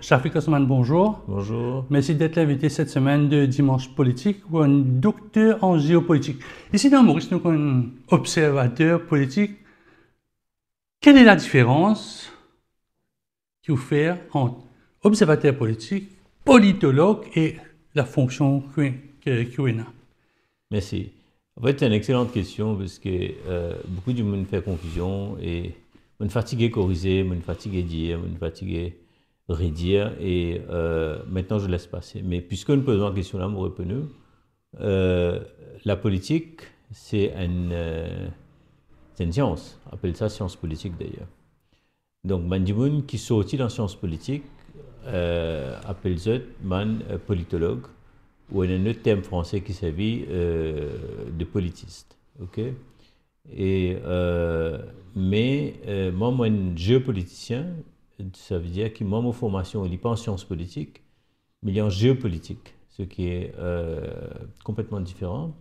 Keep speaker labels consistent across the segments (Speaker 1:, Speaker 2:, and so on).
Speaker 1: Shafik Osman, bonjour.
Speaker 2: Bonjour.
Speaker 1: Merci d'être l'invité cette semaine de Dimanche Politique ou un docteur en géopolitique. Ici dans Maurice, nous avons un observateur politique. Quelle est la différence qu'il faut faire entre observateur politique, politologue et la fonction qu'il a?
Speaker 2: Merci. En fait, c'est une excellente question parce que beaucoup de monde fait confusion et on est fatigué corriger, on est fatigué dire, on est fatigué redire et maintenant je laisse passer. Mais puisque nous posons la question là, moi réponds, la politique, c'est une science. On appelle ça science politique d'ailleurs. Donc, man qui sortit dans science politique appelle ça man politologue ou un autre terme français qui s'appelle de politiste. Ok? Et, moi, un géopoliticien, ça veut dire que moi, ma formation, il n'est pas en sciences politiques, mais il est en géopolitique, ce qui est complètement différent.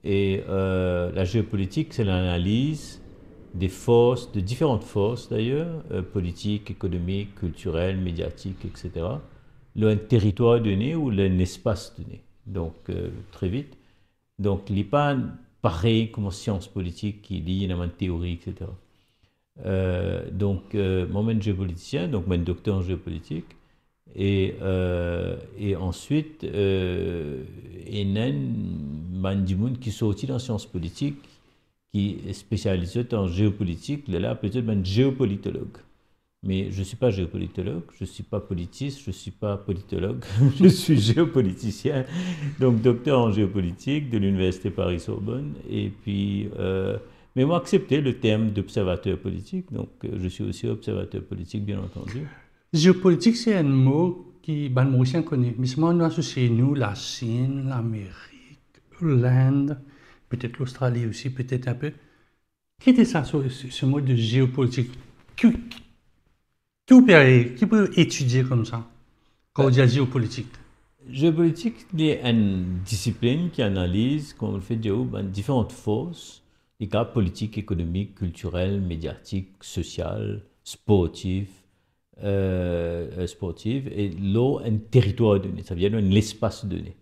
Speaker 2: Et la géopolitique, c'est l'analyse des forces, de différentes forces d'ailleurs, politiques, économiques, culturelles, médiatiques, etc., un territoire donné ou un espace donné. Donc, très vite. Donc, il n'est pas pareil comme en sciences politiques qui lit une théorie, etc. Donc, moi, je suis géopoliticien, donc je suis docteur en géopolitique. Et ensuite, il y a des gens qui sont sortis dans sciences politiques, qui est spécialisé en géopolitique, là, peut-être un géopolitologue. Mais je ne suis pas géopolitologue, je ne suis pas politiste, je ne suis pas politologue, je suis géopoliticien, donc docteur en géopolitique de l'Université Paris-Sorbonne. Et puis, mais moi, accepté le terme d'observateur politique, donc je suis aussi observateur politique, bien entendu.
Speaker 1: Géopolitique, c'est un mot qui les Mauriciens connaissent. Mais seulement nous associons nous la Chine, l'Amérique, l'Inde, peut-être l'Australie aussi, peut-être un peu. Qu'est-ce que ça, ce mot de géopolitique? Qui peut étudier comme ça, quand on dit géopolitique?
Speaker 2: Géopolitique, c'est une discipline qui analyse, comme on le fait dire, différentes forces, les cas politiques, économiques, culturels, médiatiques, sociales, sportifs, et là, un territoire donné, ça veut dire un espace donné.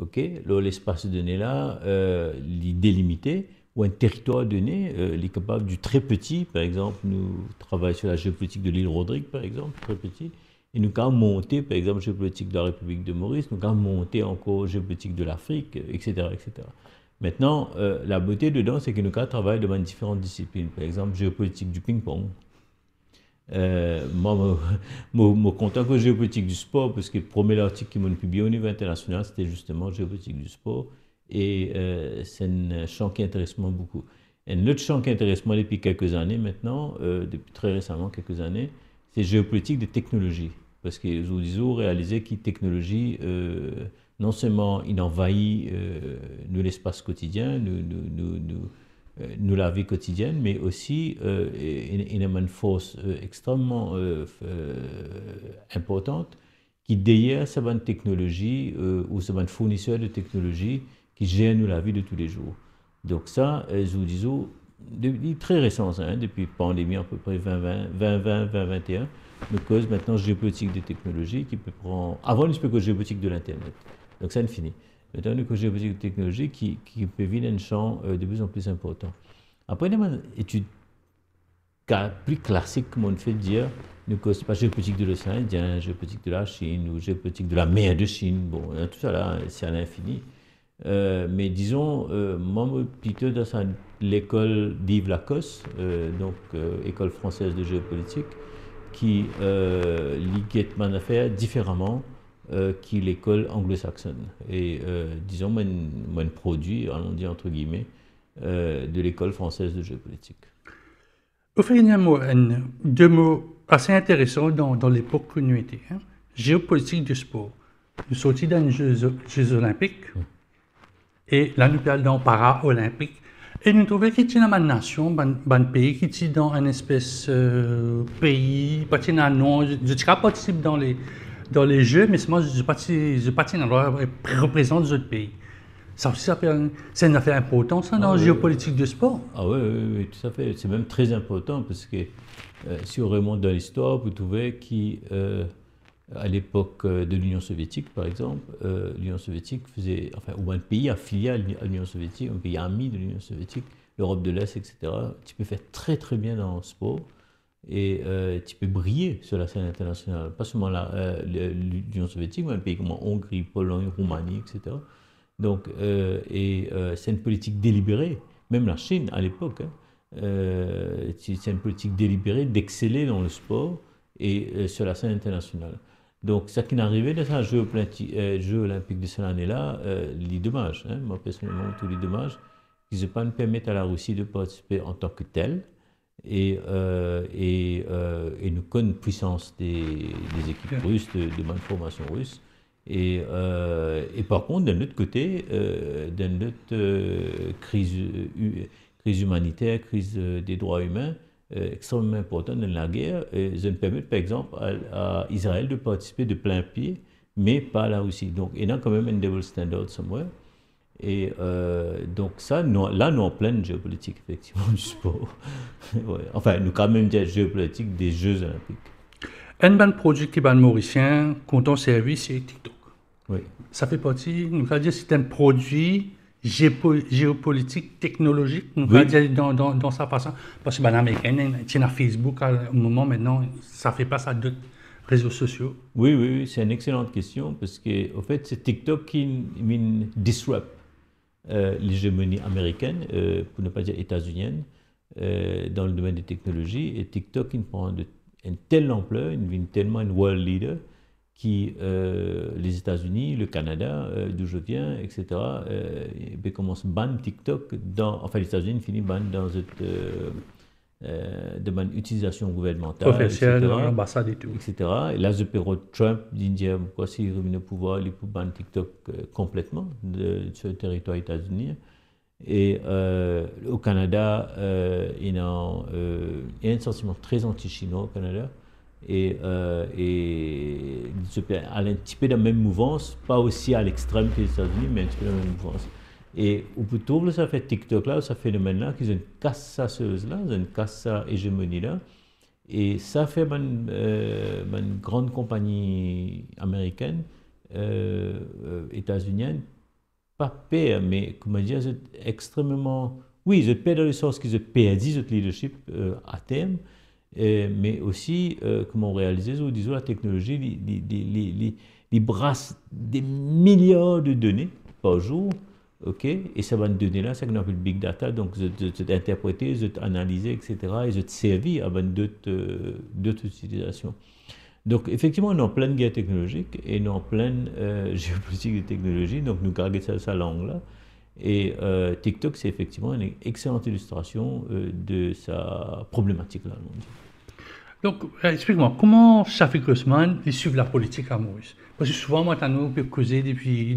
Speaker 2: Ok, là, l'espace donné là, il est délimité, ou un territoire donné, il est capable du très petit, par exemple, nous travaillons sur la géopolitique de l'île Rodrigue, par exemple, très petit, et nous avons monté, par exemple, géopolitique de la République de Maurice, nous avons monté encore géopolitique de l'Afrique, etc., etc. Maintenant, la beauté dedans, c'est que nous avons travaillé dans différentes disciplines, par exemple, géopolitique du ping-pong. Moi, je suis content que géopolitique du sport, parce que le premier article qui m'a publié au niveau international, c'était justement géopolitique du sport. Et c'est un champ qui intéresse moi beaucoup. Un autre champ qui intéresse moi depuis quelques années maintenant, depuis très récemment quelques années, c'est géopolitique de technologie. Parce que ils ont réalisé que la technologie, non seulement il envahit l'espace quotidien, nous la vie quotidienne, mais aussi il y a une force extrêmement importante qui derrière cette technologie ou ce fournisseur de technologie qui gère nous la vie de tous les jours. Donc ça, je vous dis, depuis très récent, hein, depuis la pandémie à peu près 2020-2021, nous cause maintenant géopolitique des technologies qui peut prendre... Avant, il ne peut que géopolitique de l'Internet. Donc ça, c'est fini. Maintenant, nous avons géopolitique des technologies qui peut venir un champ de plus en plus important. Après, il y a une étude plus classique, comme on fait dire, nous ne causons pas géopolitique de l'océan Indien, géopolitique de la Chine ou géopolitique de la mer de Chine. Bon, tout ça là, c'est à l'infini. Mais disons, moi, plutôt dans l'école d'Yves Lacoste, donc école française de géopolitique, qui lit mon affaire différemment que l'école anglo-saxonne. Et disons, moi, produit, allons dire entre guillemets, de l'école française de géopolitique.
Speaker 1: Vous faites deux mots assez intéressants dans l'époque que nous étions. Hein? Géopolitique du sport. Nous sortis dans les Jeux olympiques. Et là, nous parlons dans para-olympique. Et nous trouvons qu'il y a une nation, un pays qui est dans une espèce pays, pas un nom, je ne dirais pas participe dans les Jeux, mais moi, je représente les autres pays. Ça aussi, c'est une affaire importante, ça, dans la géopolitique du sport.
Speaker 2: Ah oui, tout à fait. C'est même très important parce que si on remonte dans l'histoire, vous trouvez que À l'époque de l'Union soviétique, par exemple, l'Union soviétique faisait, enfin, ou un pays affilié à l'Union soviétique, un pays ami de l'Union soviétique, l'Europe de l'Est, etc. Tu peux faire très très bien dans le sport et tu peux briller sur la scène internationale. Pas seulement l'Union soviétique, mais un pays comme Hongrie, Pologne, Roumanie, etc. Donc, c'est une politique délibérée, même la Chine à l'époque, hein, c'est une politique délibérée d'exceller dans le sport et sur la scène internationale. Donc, ce qui est arrivé dans un Jeux olympiques de cette année-là, les dommages, hein, moi personnellement, tous les dommages, qui ne pas nous permettre à la Russie de participer en tant que telle. Et nous connaissons une puissance des équipes russes, de malformation russe. Et par contre, d'un autre côté, dans notre crise humanitaire, crise des droits humains, extrêmement importante dans la guerre, ça nous permet par exemple à Israël de participer de plein pied, mais pas à la Russie. Donc il y a quand même un double standard somewhere. Et donc ça, là, nous en pleine géopolitique, effectivement, du sport. Ouais. Enfin, nous quand même dire géopolitique des Jeux olympiques.
Speaker 1: Un bon produit qui est mauricien, quand on service, c'est TikTok.
Speaker 2: Oui.
Speaker 1: Ça fait partie, nous allons dire, c'est un produit géopolitique, technologique, nous allons dire dans sa façon. Parce que l'américain, il y a Facebook à un moment maintenant, ça fait pas ça d'autres réseaux sociaux.
Speaker 2: Oui, c'est une excellente question parce que, en fait, c'est TikTok qui disrupt l'hégémonie américaine, pour ne pas dire états-unienne, dans le domaine des technologies. Et TikTok, il prend une telle ampleur, il devient tellement un world leader qui, les États-Unis, le Canada, d'où je viens, etc., commencent à ban TikTok, enfin les États-Unis finissent ban dans cette demande utilisation gouvernementale,
Speaker 1: officielle, l'ambassade et tout.
Speaker 2: Etc. Et là, le bureau de Trump dit pourquoi s'il revient au pouvoir, il peut ban TikTok complètement sur le territoire états-unien. Et au Canada, il y a un sentiment très anti-chinois au Canada. Et un petit peu dans la même mouvance, pas aussi à l'extrême que les États-Unis, mais un petit peu dans la même mouvance. Et au bout de ça fait TikTok là, ça phénomène-là, qu'ils ont une cassaseuse-là, ils ont une cassa-hégémonie-là. Et ça fait une grande compagnie américaine, états-unienne, pas pire, mais comment dire, c'est extrêmement. Oui, ils perdent dans le sens qu'ils ont perdu notre leadership à terme. Mais aussi, comment réaliser, disons, la technologie, les brasse des milliards de données par jour, ok, et ça va nous donner là, c'est ce qu'on appelle big data, donc c'est interpréter, c'est analyser, etc., et c'est servir à d'autres utilisations. Donc, effectivement, on est en pleine guerre technologique et on est en pleine géopolitique de technologie, donc nous gardons sa langue-là. Et TikTok, c'est effectivement une excellente illustration de sa problématique-là.
Speaker 1: Donc, explique-moi, comment Shafik Grossman suit la politique à Maurice? Parce que souvent, moi, on peut causer depuis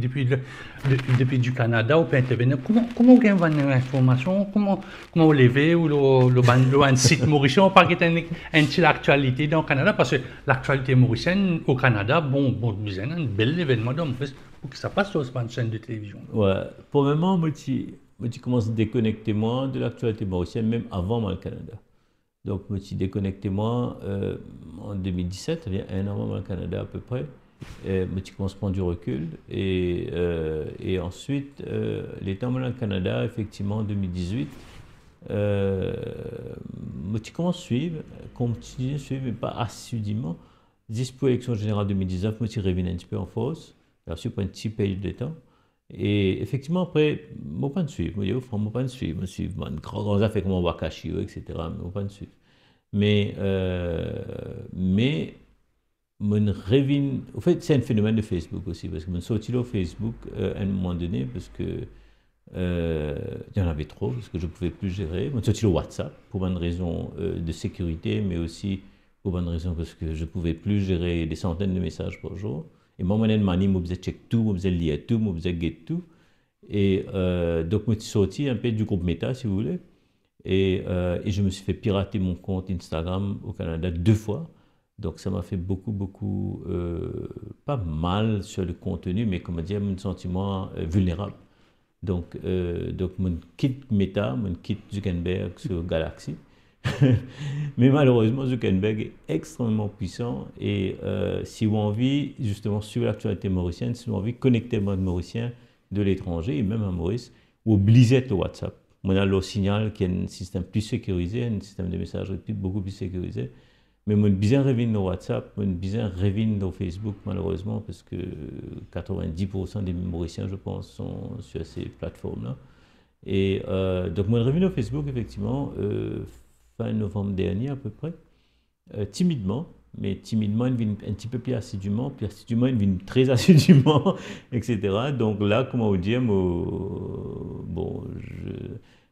Speaker 1: du Canada, on peut intervenir. Comment on gagne l'information? Comment on lever ou le site mauricien? On parle d'une actualité dans le Canada, parce que l'actualité mauricienne au Canada, c'est un bel événement pour que ça passe sur une chaîne de télévision.
Speaker 2: Ouais, pour le moment, moi, je commence à déconnecter moi de l'actualité mauricienne, même avant le Canada. Donc, je me suis déconnecté moi en 2017, il y a un an avant le Canada à peu près. Je commence à prendre du recul. Et ensuite, l'état dans le Canada, effectivement, en 2018, je commence à suivre, mais pas assidûment. Juste pour l'élection générale 2019, je suis revenu un petit peu en force. J'ai reçu pour un petit période de temps. Et effectivement, après, je ne pas suivre. Je ne pas suivre. Je suis grand affaire comme Wakashi, etc. Je ne pas suivre. Mais mon revient. En fait, c'est un phénomène de Facebook aussi. Parce que je suis sorti là Facebook à un moment donné, parce que il y en avait trop, parce que je ne pouvais plus gérer. Je suis sorti là WhatsApp pour une raison de sécurité, mais aussi pour une raison parce que je ne pouvais plus gérer des centaines de messages par jour. Et moi, je faisais check tout, je faisais lire tout, je faisais get tout. Et donc, je suis sorti un peu du groupe Meta, si vous voulez. Et je me suis fait pirater mon compte Instagram au Canada 2 fois. Donc, ça m'a fait beaucoup, pas mal sur le contenu, mais comment dire, mon sentiment vulnérable. Donc, je quitte Meta, je quitte Zuckerberg sur Galaxy. Mais malheureusement, Zuckerberg est extrêmement puissant et si vous avez envie, justement, sur l'actualité mauricienne, si vous avez envie de connecter le monde mauricien de l'étranger et même à Maurice, vous obligez le WhatsApp. On a le signal qui est un système plus sécurisé, un système de messagerie beaucoup plus sécurisé. Mais on bien revient dans WhatsApp, on bien revient dans Facebook, malheureusement, parce que 90% des Mauriciens, je pense, sont sur ces plateformes-là. Et donc, moi, revenu au Facebook, effectivement, fin novembre dernier à peu près, timidement, mais timidement, il vient un petit peu plus assidûment, il vient très assidûment, etc. Donc là, comment vous dire, bon,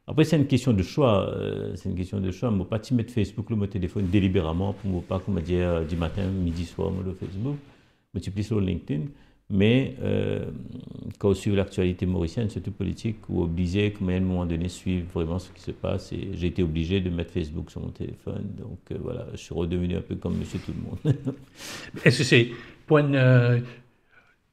Speaker 2: après, c'est une question de choix. C'est une question de choix. Je ne vais pas mettre Facebook, mon téléphone délibérément pour ne pas, comment dire, du matin, midi, soir, le Facebook. Je suis plus sur LinkedIn. Mais quand on suit l'actualité mauricienne, surtout politique, ou obligé, comme à un moment donné, suivre vraiment ce qui se passe, et j'ai été obligé de mettre Facebook sur mon téléphone. Donc voilà, je suis redevenu un peu comme monsieur tout le monde.
Speaker 1: Est-ce que c'est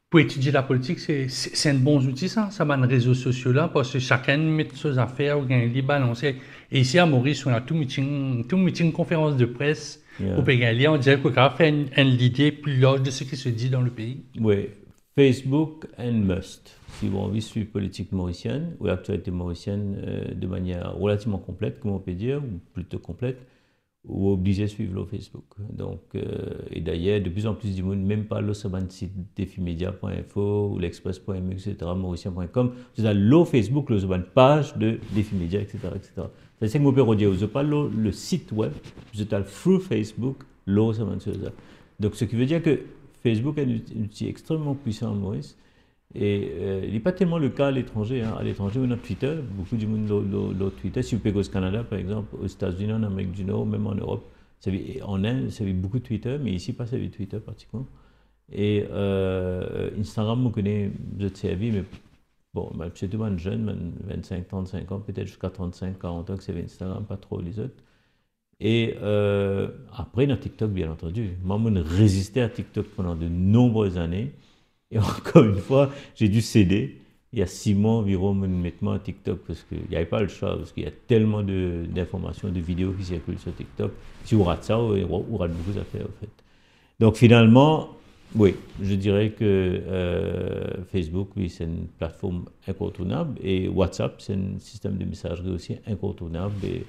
Speaker 1: pour étudier la politique, c'est un bon outil, ça va les réseaux sociaux là, parce que chacun met ses affaires, ou gagne les balancer. Et ici à Maurice, on a tout meeting, conférence de presse,
Speaker 2: Yeah.
Speaker 1: au Pégalia, on dirait qu'on a fait une idée plus large de ce qui se dit dans le pays.
Speaker 2: Oui, Facebook and must. Si vous avez envie de suivre politique mauricienne ou l'actualité mauricienne de manière relativement complète, comme on peut dire, ou plutôt complète, ou obligé de suivre le Facebook. Donc, et d'ailleurs, de plus en plus du monde, même pas le site defimedia.info ou l'express.mu, etc., mauricien.com, c'est le Facebook, le page de Defimedia, etc., etc. C'est ce que je peux dire. Vous pas le site web, vous êtes through Facebook, le ça. Donc, ce qui veut dire que Facebook est un outil extrêmement puissant en Maurice. Et il n'est pas tellement le cas à l'étranger. Hein. À l'étranger, on a Twitter, beaucoup du monde a Twitter. Si vous payez au Canada, par exemple, aux États-Unis, en Amérique du Nord, même en Europe, en Inde, ça vit beaucoup de Twitter, mais ici, pas ça vit Twitter particulièrement. Et Instagram, on connaît, vous êtes servi, mais bon, c'est tout le jeune, 25, 35 ans, peut-être jusqu'à 35, 40 ans que c'est Instagram, pas trop les autres. Et après, dans TikTok, bien entendu. Moi, je résistais à TikTok pendant de nombreuses années. Et encore une fois, j'ai dû céder. Il y a 6 mois environ, je me mettre à TikTok parce qu'il n'y avait pas le choix, parce qu'il y a tellement d'informations, de vidéos qui circulent sur TikTok. Si vous ratez ça, vous ratez beaucoup d'affaires, en fait. Donc finalement, oui, je dirais que Facebook, oui, c'est une plateforme incontournable. Et WhatsApp, c'est un système de messagerie aussi incontournable. Et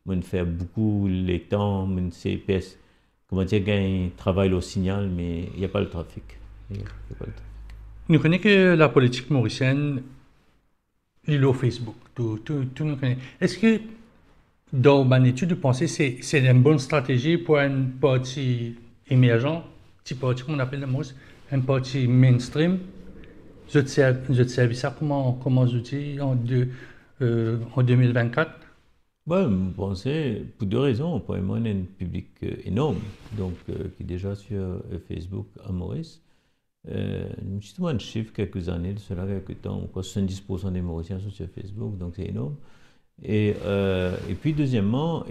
Speaker 2: on fait beaucoup les temps, on CPS, comment dire, un travail au signal, mais il n'y a pas le trafic.
Speaker 1: Nous connaissons que la politique mauricienne, il est au Facebook. Tout nous connaît. Est-ce que, dans mon étude, vous pensez que c'est une bonne stratégie pour un parti émergent, petit parti qu'on appelle le Maurice, un parti mainstream? Je te servis ça comme outil en 2024?
Speaker 2: Moi, je pensais, pour 2 raisons. Premièrement, on a un public énorme, donc qui est déjà sur Facebook à Maurice. Je suis trouvé un chiffre quelques années, de cela quelques temps, encore 70% des Mauriciens sont sur Facebook, donc c'est énorme. Et puis deuxièmement,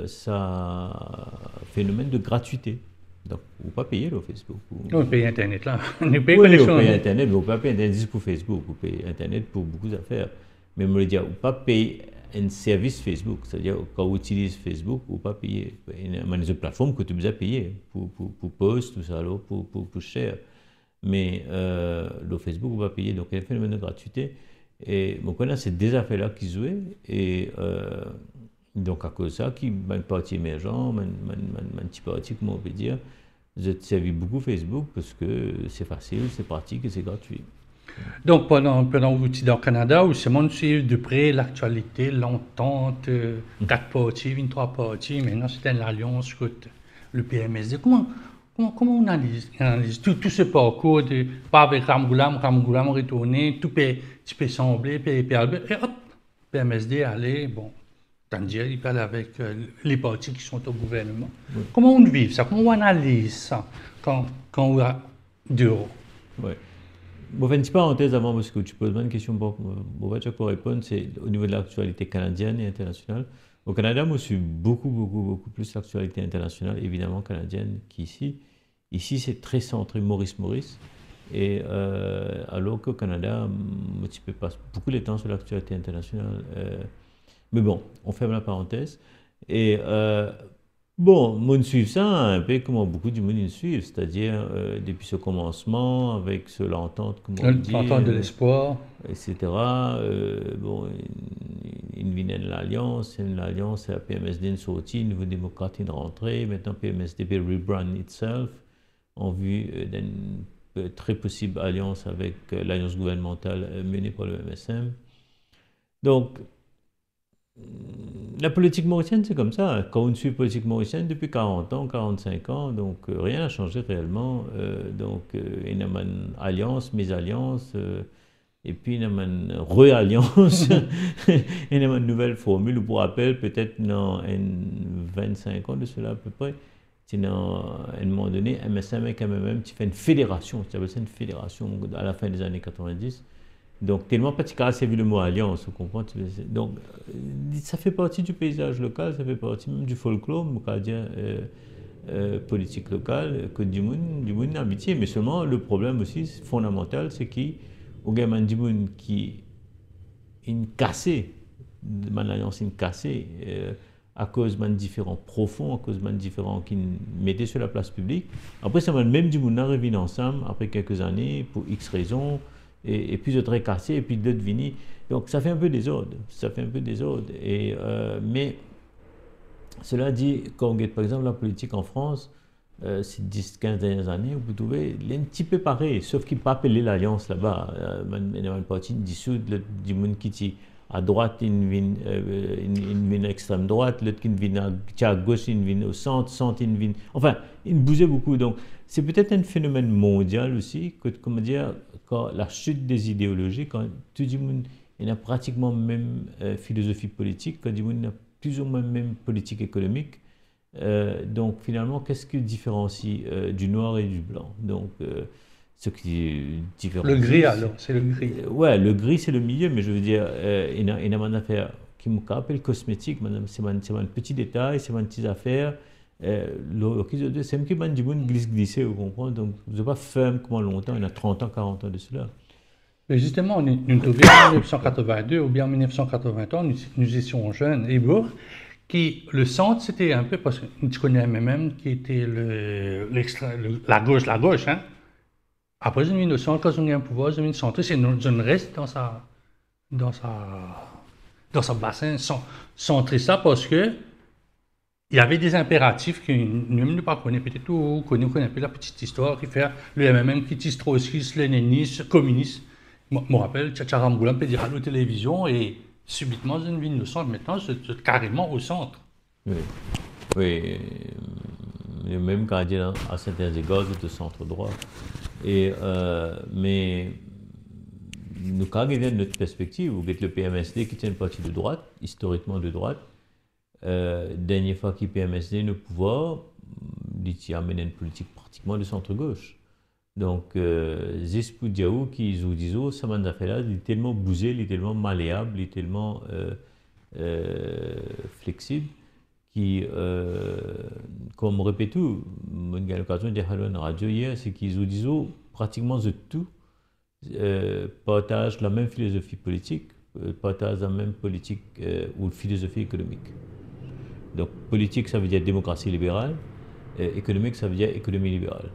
Speaker 2: ça phénomène de gratuité. Donc, vous ne pouvez pas payer le Facebook.
Speaker 1: On paye Internet là. On paye
Speaker 2: oui,
Speaker 1: connexion.
Speaker 2: Vous payez Internet, mais vous ne pouvez pas payer Internet pour Facebook, vous payez Internet pour beaucoup d'affaires. Mais je veux dire, vous ne pouvez pas payer un service Facebook, c'est-à-dire quand vous utilisez Facebook, vous ne pouvez pas payer. Il y a des plateformes que tu dois payer pour post, tout ça, alors, pour cher. Mais le Facebook, vous ne pouvez pas payer. Donc, il y a un phénomène de gratuité. Et on connaît ces 2 affaires-là qui jouaient. Et donc, à cause de ça, qui une partie émergente, un petit parti, comment on peut dire, j'ai servi beaucoup Facebook parce que c'est facile, c'est pratique et c'est gratuit.
Speaker 1: Donc, pendant que vous étiez au Canada, vous savez suivre de près l'actualité, l'entente, 4 partis, 23 partis, maintenant c'est une alliance contre le PMSD. Comment on analyse tout ce parcours de pas avec Ramgoulam retourné, tout peut sembler, et hop, PMSD aller, bon, c'est-à-dire il parle avec les partis qui sont au gouvernement. Oui. Comment on vit ça? Comment on analyse ça quand on a dehors?
Speaker 2: Oui. Bon, une petite parenthèse avant, parce que tu poses une question pour répondre, c'est au niveau de l'actualité canadienne et internationale. Au Canada, moi, je suis beaucoup plus l'actualité internationale, évidemment canadienne, qu'ici. Ici, c'est très centré Maurice. Et alors qu'au Canada, je passe beaucoup de temps sur l'actualité internationale. Mais bon, on ferme la parenthèse. Et bon, moi, je suis ça un peu comme beaucoup de monde suivent, c'est-à-dire depuis ce commencement, avec ce l'entente, comme on dit,
Speaker 1: L'entente de l'espoir.
Speaker 2: etc. Bon, il vient de l'Alliance, l'Alliance, la PMSD est sortie, Nouveau démocrate est rentré, maintenant PMSD peut rebrand itself, en vue d'une très possible alliance avec l'alliance gouvernementale menée par le MSM. Donc, la politique mauricienne, c'est comme ça. Quand on suit la politique mauricienne depuis 40 ans, 45 ans, donc rien n'a changé réellement. Il y a une alliance, mésalliance, et puis il y a une re-alliance, il y a une nouvelle formule. Pour rappel, peut-être dans 25 ans de cela à peu près, à un moment donné, MSM et KMM, tu fais une fédération, tu appelles ça une fédération à la fin des années 90. Donc, tellement pas c'est vu le mot alliance, vous comprenez? Donc, ça fait partie du paysage local, ça fait partie même du folklore, on peut dire, politique locale, que du monde amitié. Mais seulement, le problème aussi fondamental, c'est qu'il y a du monde qui est cassé, de alliance est cassée, à cause de différents profonds, à cause de différents qui mettaient sur la place publique. Après, ça va même du monde revient ensemble après quelques années pour X raisons. Et puis d'autres cassés, et puis d'autres vinis. Donc ça fait un peu désordre. Ça fait un peu désordre. Mais cela dit, quand on regarde par exemple la politique en France, ces 10-15 dernières années, vous trouvez, il est un petit peu pareil, sauf qu'il ne peut pas appeler l'alliance là-bas. Il y a une partie dissoute, du monde qui dit à droite, il vient à extrême droite, l'autre qui vient à gauche, il vient au centre, il vient. Enfin, il bougeait beaucoup. Donc, c'est peut-être un phénomène mondial aussi, que, comment dire, quand la chute des idéologies, quand tout le monde a pratiquement même philosophie politique, quand tout le monde a plus ou moins même politique économique. Donc, finalement, qu'est-ce qui différencie du noir et du blanc? Donc, ce qui différencie.
Speaker 1: Le gris, alors, c'est le gris.
Speaker 2: Ouais, le gris, c'est le milieu, mais je veux dire, il y a une affaire qui me rappelle cosmétique, c'est un petit détail, c'est une petite affaire. C'est même qui m'a dit glisser, vous comprenez? Donc, je ne pas ferme comment longtemps, il y a 30 ans, 40 ans de cela.
Speaker 1: Mais justement, nous trouvions en 1982 ou bien en 1981, nous étions jeunes et beaux, qui, le centre, c'était un peu, parce que tu connais MMM, qui était la gauche, hein. Après, une le centre, quand on a un pouvoir, une centre, c'est une reste dans sa bassin, centrer ça parce que il y avait des impératifs que nous ne pas connaît peut-être ou connaît un peu la petite histoire qui fait le MMM qui est trotskiste, léniniste, communiste. Je me rappelle, Tchatcharamboula peut dire à la télévision et subitement, une ville le centre, maintenant, c'est carrément au centre.
Speaker 2: Oui, oui. Même quand il y a à certains égards, c'est au centre droit. Mais nous, quand il y a notre perspective, vous voyez le PMSD qui tient une partie de droite, historiquement de droite, dernière fois qu'il PMSD le pouvoir, il a mené une politique pratiquement de centre-gauche. Donc, Zespou Diaou qui Zoudizo, ça m'a fait là, il est tellement bousé, il est tellement malléable, il est tellement flexible, qui, comme répète tout, j'ai l'occasion de dire à la radio hier, c'est qu'ils Zoudizo, pratiquement de tout, partagent la même philosophie politique, partagent la même politique ou philosophie économique. Donc, politique, ça veut dire démocratie libérale, économique, ça veut dire économie libérale.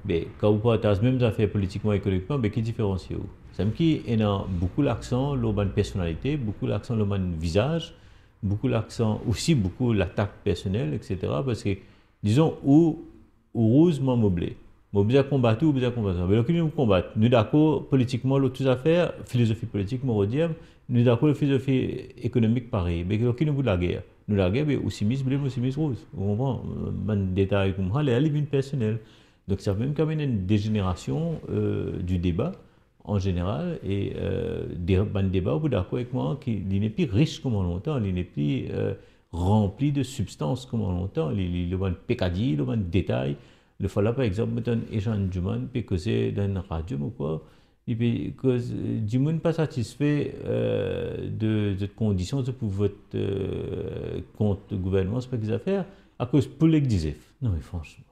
Speaker 2: Mais quand vous partagez même affaires politiquement et économiquement, mais qui différencie vous? C'est qui a beaucoup l'accent, l'urban personnalité, beaucoup l'accent, l'urban visage, beaucoup l'accent, aussi beaucoup l'attaque personnelle, etc. Parce que, disons, où rose m'a moblé. Moi, bien combattu ou bien combattu. Mais donc, nous combattons. Nous d'accord politiquement, l'autre affaire, philosophie politique, moi, dire, nous d'accord philosophie économique pareil. Mais donc, nous la guerre. Nous la guerre, mais aussi mis bleu, aussi mis rose. Vous comprenez? Un détail comme ça, elle est une personnelle. Donc ça même comme une dégénération du débat en général et un débat au bout d'accord avec moi qui n'est plus riche comme on l'entend, il n'est plus rempli de substance comme on l'entend, il y a un pécadille, il y a un détail. Le fois là par exemple, un échange du monde, puis que c'est dans une radio ou quoi, et puis que du monde pas satisfait de cette condition pour votre compte de gouvernement, c'est pas des affaires, à cause pour l'exisef. Non mais franchement.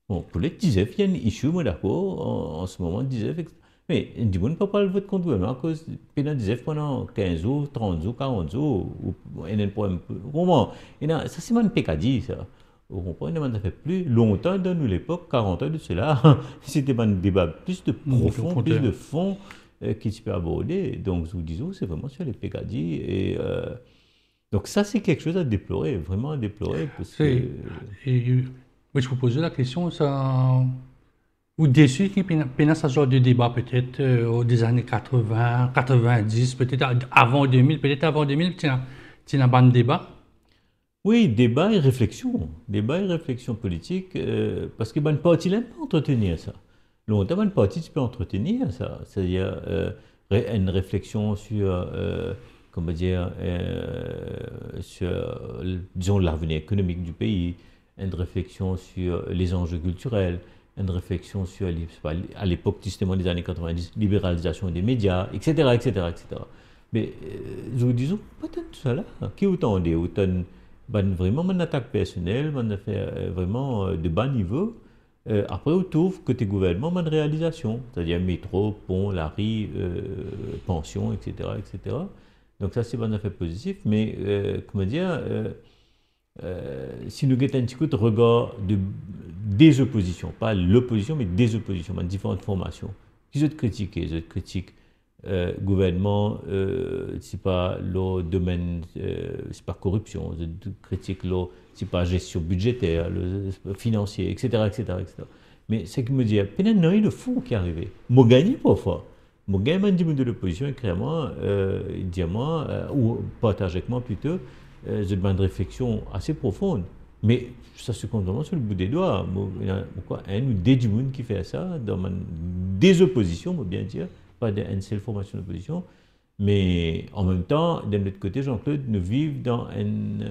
Speaker 2: Bon, pour les DISEF, il y a une issue, moi d'accord, en ce moment, DISEF, Mais du monde ne peut pas le vote contre gouvernement à cause pendant pendant 15 jours, 30 jours, 40 jours, ou il y a un problème. Comment? Ça, c'est un pécadille, ça. Vous comprenez, on a fait plus longtemps dans l'époque, 40 ans de cela, c'était un débat plus de profond, plus de fond qui se peut aborder. Donc, je vous dis, c'est vraiment sur les pécadilles. Et donc, ça, c'est quelque chose à déplorer, vraiment à déplorer. Parce que...
Speaker 1: Et, je vous posais la question, ça. Ou déçu qu'il y ait ce genre de débat peut-être des années 80, 90, peut-être avant 2000, peut-être avant 2000, tu as un bon débat?
Speaker 2: Oui, débat et réflexion politique, parce que ben parti n'aime pas entretenir ça. Longtemps, une parti tu peux entretenir ça, c'est-à-dire une réflexion sur, comment dire, sur, disons, l'avenir économique du pays, une réflexion sur les enjeux culturels, une réflexion sur, à l'époque justement des années 90, libéralisation des médias, etc., etc., etc. Mais je vous dis, pas tant de ça là, qui autant des autant vraiment mon attaque personnelle, on a fait vraiment de bas niveau. Après, on trouve côté gouvernement, mon réalisation, c'est-à-dire métro, pont, Larry, pension, etc., etc. Donc ça, c'est un effet positif. Mais, comment dire, si nous avons un petit coup de regard des oppositions, pas l'opposition, mais des oppositions, différentes formations, qui sont critiquées, ils critiquent gouvernement, c'est pas le domaine, c'est pas corruption, critique le, c'est pas gestion budgétaire, le financier, etc., etc., etc. Mais c'est que me dit, peut-être non, il le fou qui est arrivé. Moi gagné parfois. Moi gagné de l'opposition, éclairement, diamant, ou partage avec moi plutôt, j'ai une réflexion assez profonde. Mais ça se compte vraiment sur le bout des doigts. Il y a un ou des du monde qui fait ça, dans des oppositions, on bien dire. Pas d'une seule formation d'opposition, mais en même temps, d'un autre côté, Jean-Claude, nous vivons dans une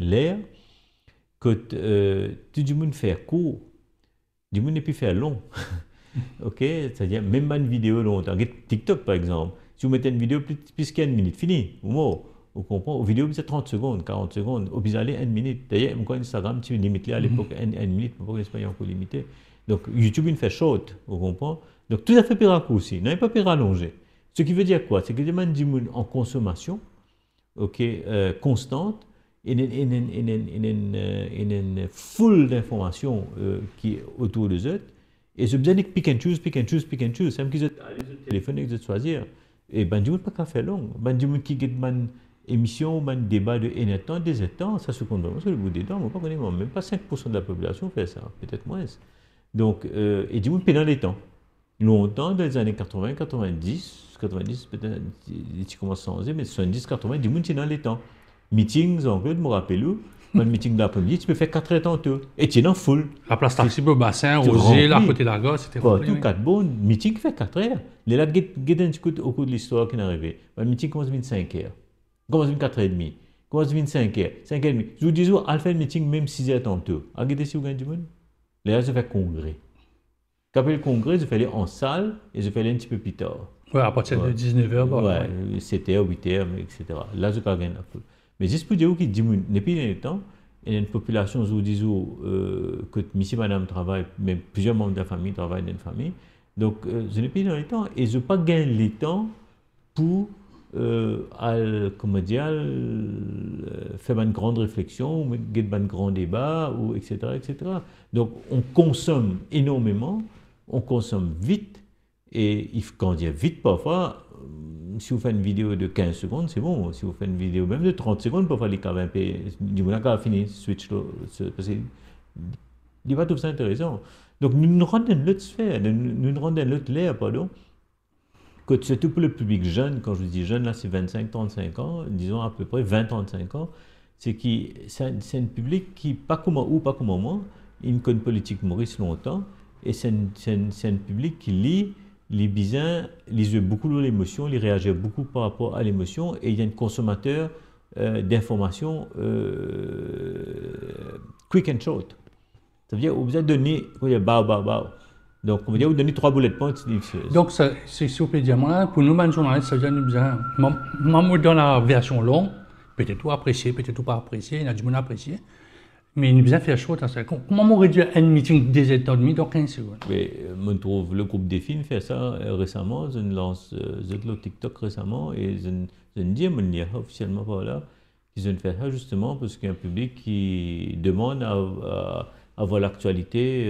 Speaker 2: l'ère que tout le monde fait court, du monde ne peut faire long. Ok, c'est-à-dire même une vidéo longtemps. TikTok par exemple, si vous mettez une vidéo plus qu'une minute, fini, vous comprenez, aux vidéos c'est 30 secondes, 40 secondes, au plus aller 1 minute. D'ailleurs, encore Instagram, tu limite là à l'époque 1 minute, pourquoi l'Espagne encore limité. Donc YouTube il fait short, vous comprenez. Donc tout à fait raccourci, non pas rallongé. Ce qui veut dire quoi? C'est que les gens en consommation, ok, constante, et une foule d'informations qui est autour de eux, et je besoin de pick and choose, c'est qu'ils ont téléphone et qu'ils ont choisir. Et ben du monde pas qu'à faire long, ben du monde qui get une émission, un débat de 1 temps, 2 temps, ça se compte vraiment sur le bout des dents, on ne connaît même pas 5% de la population fait ça, peut-être moins. Donc, et du monde pendant les temps. Longtemps, dans les années 80, 90 peut-être, tu commences à changer, mais 70, 80, du monde qui est dans les temps. Meetings, en gros, je me rappelle où, un meeting d'après-midi, tu peux faire 4 heures tantôt. Et tu es dans full.
Speaker 1: La place taxi au bassin, Rosier, là, à côté de la gare, c'était
Speaker 2: rempli. Tout 4 bons, meeting fait 4 heures. Les là, get un petit coup au cours de l'histoire qui est arrivé. Le meeting commence à 25 heures. Commence à 4h30. Commence à 5 heures. 5h30. Je vous dis, à faire le meeting même 6 heures tantôt. À guetter si vous gagnez du monde. Les là, je fais congrès. Après le congrès, je fais aller en salle et je fais aller un petit peu plus tard.
Speaker 1: Oui, à partir de 19h.
Speaker 2: Ouais, 7h, 8h, etc. Là, je gagne la foule. Mais juste pour dire qu'il diminue, depuis le temps, il y a une population, je vous dis, que monsieur, madame travaille, même plusieurs membres de la famille travaillent dans une famille. Donc, je n'ai plus dans les temps et je n'ai pas gagné le temps pour, comment dire, faire une grande réflexion, faire un grand débat, ou etc., etc. Donc, on consomme énormément. On consomme vite, et quand on dit vite parfois, si vous faites une vidéo de 15 secondes, c'est bon. Si vous faites une vidéo même de 30 secondes, parfois les cas du monde a fini, switch, parce qu'il n'est pas tout ça intéressant. Donc nous nous rendons dans l'autre sphère, nous nous rendons dans l'autre l'air, pardon, que surtout pour le public jeune, quand je dis jeune, là c'est 25-35 ans, disons à peu près 20-35 ans, c'est un public qui, pas comme moi, il connaît politique Maurice longtemps, et c'est un public qui lit bien, lit beaucoup l'émotion, il réagit beaucoup par rapport à l'émotion, et il y a un consommateur d'informations quick and short. Ça veut dire vous avez donné, donc on veut dire vous donnez 3 bullet points.
Speaker 1: Donc c'est si vous pouvez dire moi, pour nous, journalistes, ça veut dire nous besoin, dans la version longue, peut-être tout apprécier, peut-être tout pas apprécier, il y a du monde apprécié. Mais il nous a fait chaud dans ça. Comment on réduit un meeting des États-Unis dans 15 secondes?
Speaker 2: Mais je trouve le groupe Défine fait ça récemment. Je lance le TikTok récemment et je dis officiellement par là qu'ils ont fait ça justement parce qu'il y a un public qui demande à voir l'actualité,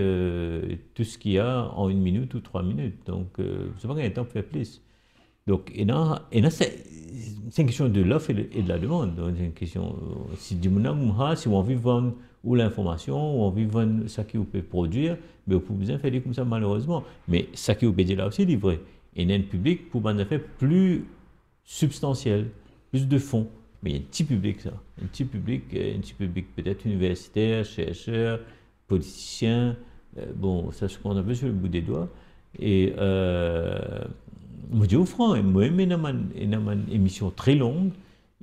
Speaker 2: tout ce qu'il y a en 1 minute ou 3 minutes. Donc, je ne sais pas combien de temps pour faire plus. Donc, c'est une question de l'offre et de la demande. Donc, c'est une question, si on veut vendre ou l'information, ou on veut vendre ce qu'on peut produire, mais on peut besoin faire comme ça malheureusement. Mais ce qu'on peut dire là aussi est vrai. Il y a un public pour un affaire plus substantiel, plus de fond. Mais il y a un petit public, ça. Un petit public peut-être universitaire, chercheur, politicien. Bon, ça se compte un peu sur le bout des doigts. Et je dis au franc, moi, il y a une émission très longue,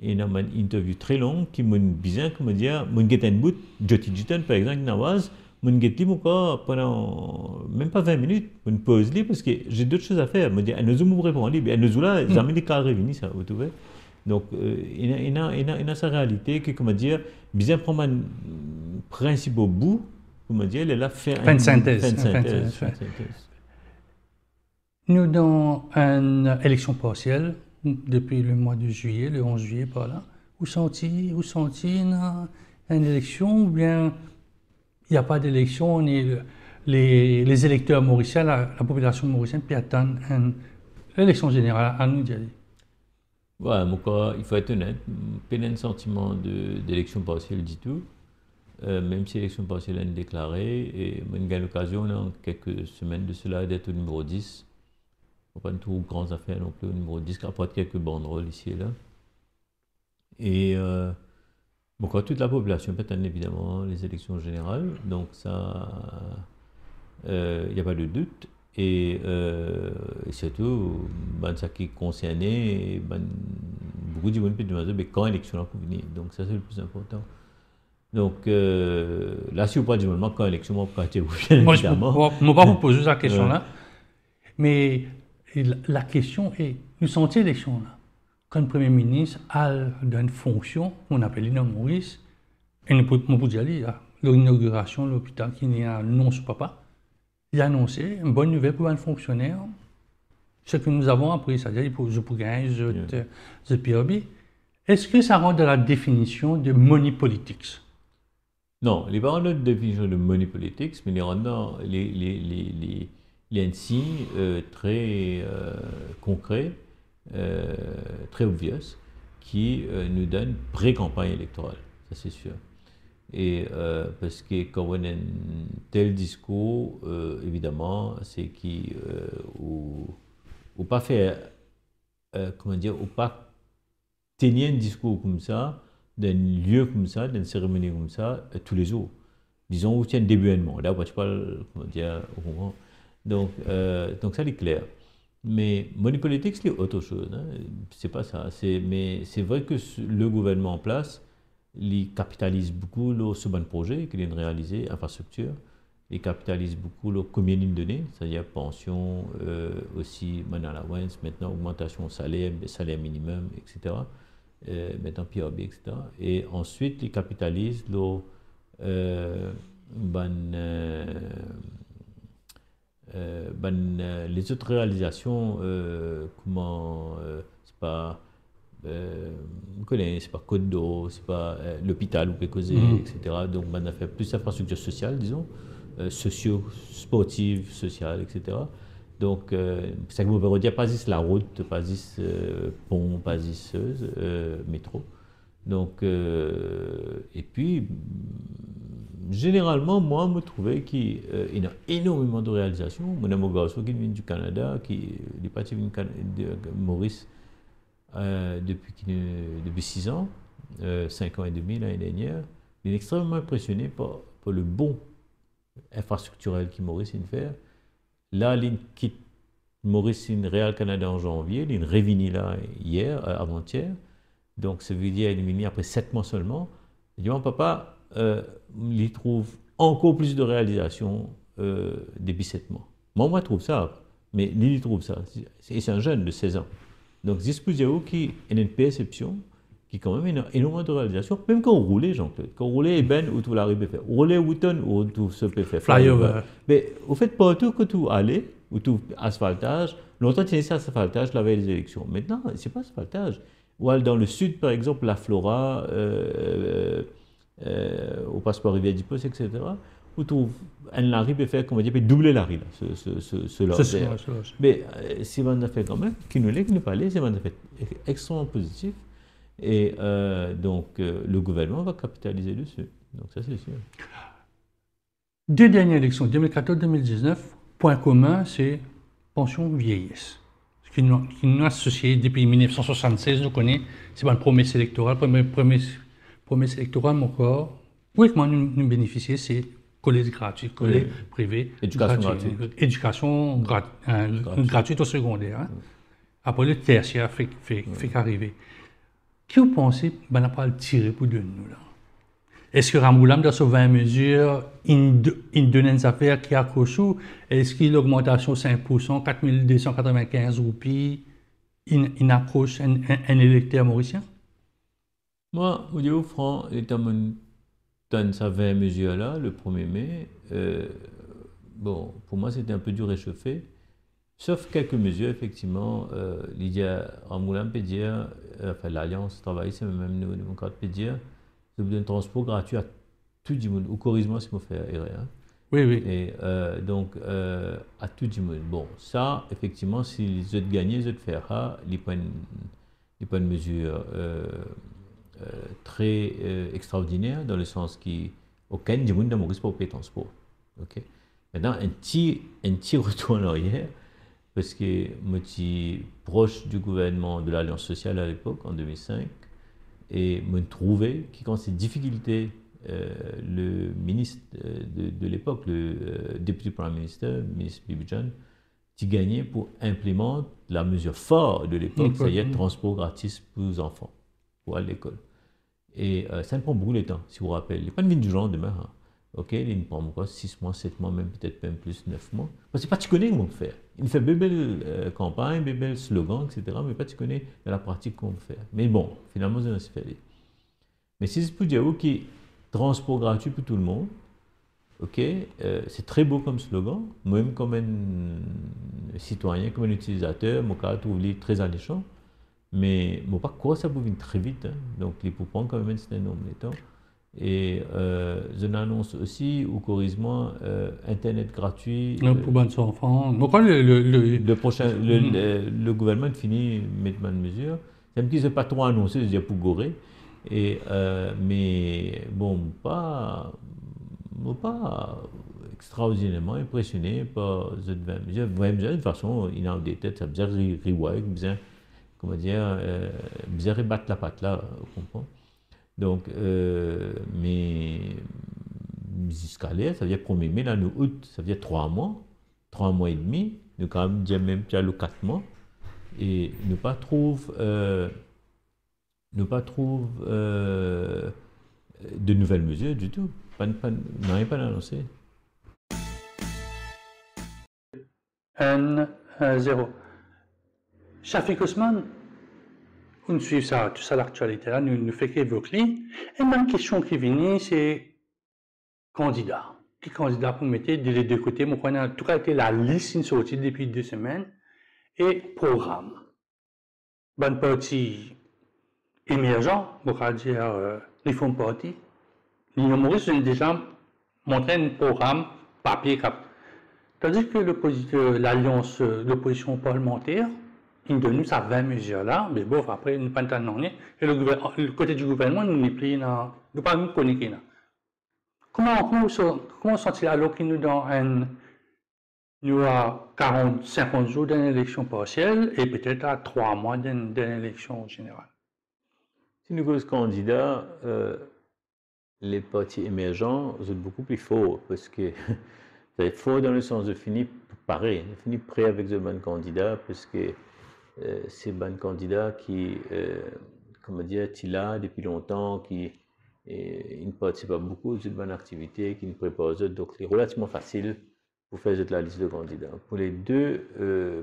Speaker 2: et dans une interview très longue qui m'a bien, comme dire, mon get un bout, Joti Jitan par exemple, Nawaz, mon get li pendant même pas 20 minutes, mon pause li parce que j'ai d'autres choses à faire. Me dire, nous me répond li, nous là, jamais les cas revenus ça, vous trouvez? Donc, il a sa réalité qui, comment dire, bien prendre un principe au bout, comment dire, elle a fait
Speaker 1: une synthèse. Nous, dans une élection partielle, depuis le mois de juillet, le 11 juillet, par là, où sont-ils une élection ou bien il n'y a pas d'élection, les électeurs mauriciens, la population mauricienne peut attendre une élection générale à nous dire.
Speaker 2: Ouais, il faut être honnête, pas un sentiment d'élection partielle du tout, même si l'élection partielle est déclarée, et j'ai eu l'occasion, dans quelques semaines de cela, d'être au numéro 10. Pas de tout grandes affaires non plus au numéro 10, après quelques banderoles ici et là. Et toute la population peut attendre évidemment les élections générales, donc ça, il n'y a pas de doute. Et surtout, ça qui est concerné, beaucoup de gens peuvent demander mais quand l'élection va venir. Donc ça c'est le plus important. Donc là, si vous parlez du moment quand l'élection va venir, évidemment.
Speaker 1: Je ne vais pas vous poser cette question-là, mais la question est, nous sommes en élection là. Quand le Premier ministre a une fonction, on appelle dans Maurice, et nous pouvons dire l'inauguration de l'hôpital qui n'est pas non sur papa, il a annoncé une bonne nouvelle pour un fonctionnaire, ce que nous avons appris, c'est-à-dire je pour gagner, je PRB. Est-ce que ça rentre dans la définition de money politics?
Speaker 2: Non, il n'est pas dans la définition de money politics, mais il rentre dans les un signe très concret, très obvious, qui nous donne pré-campagne électorale, ça c'est sûr. Et parce que quand on a un tel discours, évidemment, c'est qui ou pas faire, comment dire, ou pas tenir un discours comme ça, d'un lieu comme ça, d'une cérémonie comme ça, tous les jours. Disons, où tient un début événement. Là, je parle, comment dire, au moment. Donc ça, c'est clair. Mais money politics, c'est autre chose. Hein. C'est pas ça. Mais c'est vrai que le gouvernement en place, il capitalise beaucoup sur bon projet qu'il a réalisé, infrastructure. Il capitalise beaucoup le combien de données, c'est-à-dire pension, aussi allowance, maintenant augmentation salaire minimum, etc. Maintenant PRB, etc. Et ensuite, il capitalise les autres réalisations, c'est pas, c'est pas Côte d'Eau, c'est pas l'hôpital ou quelque chose, etc. Donc, on a fait plus d'infrastructures sociales, disons, sportives, sociales, etc. Donc, ça veut dire pas juste la route, pas juste pont, pas juste métro. Donc, et puis, généralement, moi, je me trouvais qu'il y a énormément de réalisations. Mon ami garçon qui vient du Canada, qui est parti de Maurice depuis 6 ans, 5 ans et demi l'année dernière. Il est extrêmement impressionné par le bon infrastructurel qui Maurice vient de faire. Là, il quitte Maurice Real Canada en janvier, il est revenu là hier, avant-hier. Donc, ça veut dire qu'il est venu après 7 mois seulement. Il dit, mon papa, il trouve encore plus de réalisations depuis 7 mois. Moi, je trouve ça, mais lui, il trouve ça. C'est un jeune de 16 ans. Donc, c'est pour dire qu'il y a une perception qui quand même énormément de réalisations. Même quand on roulait, Jean-Claude, quand on roulait, ben, où tout l'arrivée faire. Rouler Wooton, où tout se peut faire.
Speaker 1: Flyover.
Speaker 2: Mais au fait, partout que tout allait, où tout asphaltage, longtemps, tu disais asphaltage la veille des élections. Maintenant, c'est pas asphaltage. Ou alors dans le sud, par exemple, la Flora, au passeport Rivière du Poste, etc., où tout, elle arrive à faire, comment dire, doubler la rue, là, ce laser. Mais si on a fait quand même, qui nous l'est, qui nous parlait, c'est un fait extrêmement positif. Et donc, le gouvernement va capitaliser dessus. Donc, ça, c'est sûr.
Speaker 1: Deux dernières élections, 2014-2019, point commun, c'est pension vieillesse. Ce qui nous associé depuis 1976, nous connaissons, c'est une promesse électorale. Promesse électorale, mais encore, oui, comment nous bénéficier, c'est collège gratuit, collège privé, éducation gratuite au secondaire. Hein. Après, le tertiaire fait qu'arriver. Qui vous pensez qu'on n'a pas le tirer pour de nous là? Est-ce que Ramoulam, dans ces 20 mesures, il donne une affaire qui accroche? Est-ce qu'il l'augmentation 5%, 4295 roupies, il accroche un électeur mauricien?
Speaker 2: Moi, au niveau franc, l'État me donne sa 20 mesures-là, le 1er mai. Bon, pour moi, c'était un peu dur réchauffé. Sauf quelques mesures, effectivement. Lydia Ramoulam peut dire, enfin, l'Alliance travaille, c'est même nous, démocrates, peut dire, je vous donne un transport gratuit à tout le monde, ou corrigement si je me fais errer. Hein.
Speaker 1: Oui, oui.
Speaker 2: Et donc, à tout le monde. Bon, ça, effectivement, si les autres gagnent, les autres feront, ils prennent une mesure très extraordinaire, dans le sens qu'aucun du monde n'a Maurice pour payer transport. Okay? Maintenant, un petit retour en arrière, parce que moi, j'étais proche du gouvernement de l'Alliance sociale à l'époque, en 2005, et me trouvais que quand ces difficultés, le ministre de l'époque, le député Prime Minister, ministre Bibi John, qui gagnait pour implémenter la mesure forte de l'époque, c'est-à-dire transport gratis pour les enfants, pour aller à l'école. Et ça ne prend beaucoup de temps, si vous vous rappelez. Il n'y a pas de vie du genre demain. Hein. Ok, il prend quoi, 6 mois, 7 mois, même peut-être même plus, 9 mois. Parce que pas tu connais comment faire. Il fait des belles campagnes, des belles slogans, etc. Mais pas tu connais dans la pratique comment faire. Mais bon, finalement, ça se fait. Mais si c'est pour dire ok, transport gratuit pour tout le monde, ok, c'est très beau comme slogan. Moi-même, comme un citoyen, comme un utilisateur, mon cas trouve très alléchant. Mais bon, pas quoi ça peut venir très vite. Hein. Donc, il faut prendre quand même un certain nombre de temps. Et je l'annonce aussi au corrigement Internet gratuit.
Speaker 1: Pour bonnes enfants. Pourquoi
Speaker 2: le gouvernement finit de mettre une mesure. C'est un petit peu pas trop annoncé, je veux dire, pour Gorée. Et, mais bon, pas extraordinairement impressionné par cette 20 mesures. 20 mesures, de toute façon, il a des têtes, ça veut dire rework, bien, comment dire, bien rebattre la patte là, vous comprenez? Donc, mais jusqu'à là, ça veut dire 1er mai, là, nous, août, ça veut dire 3 mois et demi, nous, quand même, dire même, tu as le 4 mois, et ne pas trouve de nouvelles mesures du tout. N'avait pas annoncé.
Speaker 1: 0. Shafik Ousmane, on suit ça, tout ça l'actualité là, nous fait qu'évoquer. Et ma question qui vient, c'est candidat. Qui candidat pour mettre des deux côtés, moi, on a en tout cas été la liste une sortie depuis 2 semaines, et programme. Bonne partie émergent, on va dire, les fonds partis. L'Union Maurice ont déjà montré un programme papier cap. Tandis que l'alliance, l'opposition parlementaire, il donne nous sa 20 mesures-là, mais bon, après, nous ne pas en et le côté du gouvernement, nous n'est plus dans, nous pas nous connecter. Comment sent-il alors qu'il nous donne nous à 50 jours d'une élection partielle et peut-être à 3 mois d'une élection générale?
Speaker 2: Si nous sommes candidats, les partis émergents sont beaucoup plus forts parce que c'est fort dans le sens de finir pareil, finir prêt avec ce bon candidat parce que c'est un candidat qui, comment dire, est là depuis longtemps, qui ne participe pas beaucoup à une bonne activité, qui ne prépare aux autres, donc c'est relativement facile pour faire la liste de candidats. Pour les deux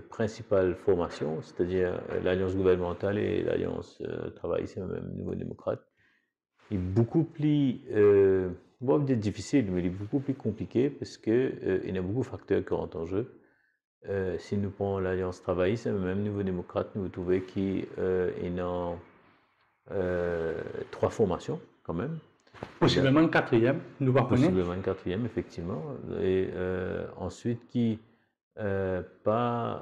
Speaker 2: principales formations, c'est-à-dire l'Alliance gouvernementale et l'Alliance travailliste et même Nouveau démocrate, il est beaucoup plus, bon, peut-être difficile, mais il est beaucoup plus compliqué parce que il y a beaucoup de facteurs qui rentrent en jeu. Si nous prenons l'Alliance travailliste et même Nouveau démocrate, nous trouvons qu'il y a trois formations quand même.
Speaker 1: Possiblement une quatrième, nous ne
Speaker 2: Possiblement une quatrième, effectivement. Et ensuite, qui pas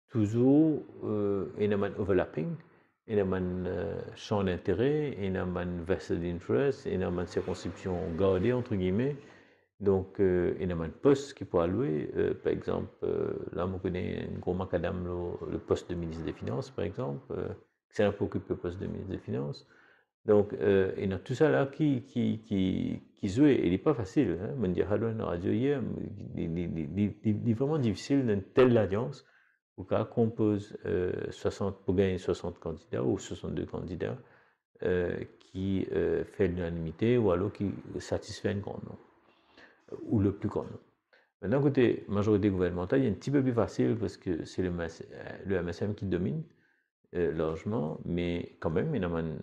Speaker 2: toujours, il y a un overlapping, il y a un champ d'intérêt, il y a un vested interest, il y a une circonscription gardée, entre guillemets. Donc, il y a un poste qui peut allouer. Par exemple, là, on connaît un gros macadam, le poste de ministre des Finances, par exemple. C'est un peu occupé le poste de ministre des Finances. Donc, il y a tout ça là qui joue, et il n'est pas facile. Hein. Je me dis, radio hier, il est vraiment difficile d'une telle alliance où on compose 60, pour gagner 60 candidats ou 62 candidats qui fait l'unanimité ou alors qui satisfait un grand nombre, ou le plus grand nombre. Maintenant, côté majorité gouvernementale, il est un petit peu plus facile parce que c'est le MSM qui domine. Largement, mais quand même, il y a un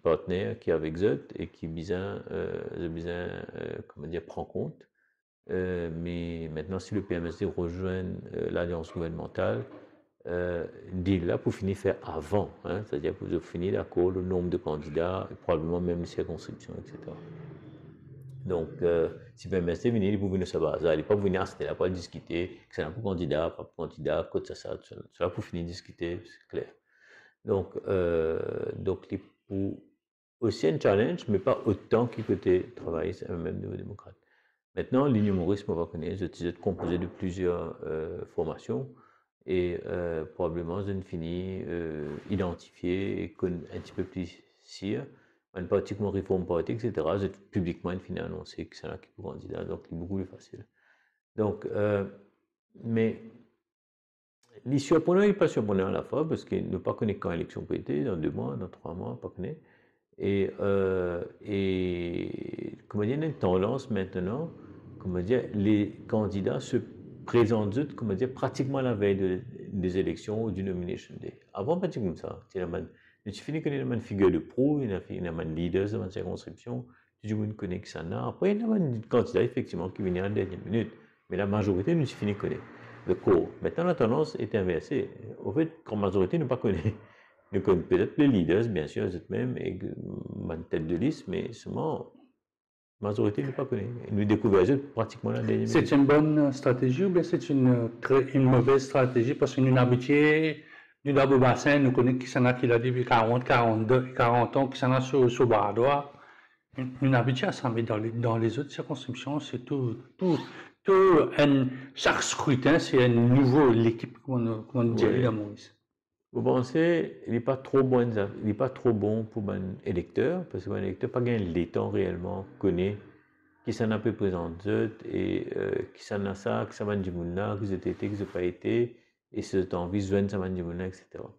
Speaker 2: partenaire qui est avec Zot et qui comment dire, prend compte. Mais maintenant, si le PMSD rejoint l'alliance gouvernementale, deal là pour finir faire avant, hein, c'est-à-dire pour finir d'accord le nombre de candidats, et probablement même les circonscriptions, etc. Donc, si le PMSD vient, il peut venir sur base, il n'est pas venir à cette là pour discuter, que c'est un peu candidat, pas pour candidat, quoi de ça, cela pour finir discuter, c'est clair. Donc il pour aussi un challenge, mais pas autant qu'il côté travailliste et même Nouveau démocrate. Maintenant, l'humorisme, on va connaître, c'est composé de plusieurs formations et probablement je finis identifier et un petit peu plus sûr, une partie comme réforme politique, etc. C'est publiquement fini annoncé que c'est là qui peut candidat, donc c'est beaucoup plus facile. Donc, mais il est surprenant et pas surprenant à la fois parce qu'il ne pas connaît quand l'élection peut être, dans 2 mois, dans 3 mois, pas connaît. Et comment dire, il y a une tendance maintenant, comment dire, les candidats se présentent, comment dire, pratiquement la veille des élections ou du nomination day. Avant, pas comme ça. Il suffit qu'il y ait une figure de proue, il y a un leader de la circonscription, tout le monde connaît que ça n'a. Après, il y a un candidat effectivement qui vient en dernière minute, mais la majorité, il suffit de connaître. Maintenant, la tendance est inversée. Au fait, quand la majorité ne pas connaît, nous connaissons peut-être les leaders, bien sûr, eux-mêmes, et une tête de liste, mais seulement, la majorité ne pas connaît. Nous découvrons pratiquement la dernière minute.
Speaker 1: C'est une bonne stratégie ou bien c'est une mauvaise stratégie parce que nous habitués du Dabo Bassin, nous connaissons qui s'en a qui l'a dit depuis 40, 42, 40 ans, qui s'en a sur Baradois. Nous habitués à ça, mais dans les autres circonscriptions, c'est chaque scrutin, c'est un nouveau l'équipe qu'on dirige à Maurice.
Speaker 2: Vous pensez, il n'est pas trop bon pour un électeur, parce qu'un électeur pas gagné l'état réellement connaît qui s'en a peu présenté et qui s'en a ça, qui s'en a du monde là, qui s'est été, qui s'est pas été, et c'est en visuel, ça m'a du monde là, etc. Moi,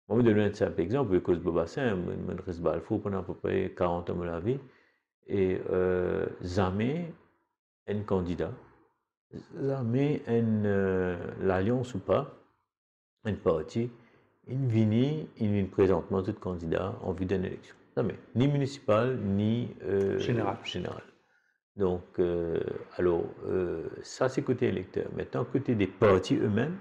Speaker 2: je vais donner un simple exemple, le cause Bobassin, je reste Balfour pendant à peu près 40 ans de la vie, et jamais un candidat, jamais l'alliance ou pas, un parti, il vient présentement tout candidat en vue d'une élection. Jamais, ni municipal, ni général. Donc, ça c'est côté électeur. Maintenant, côté des partis eux-mêmes,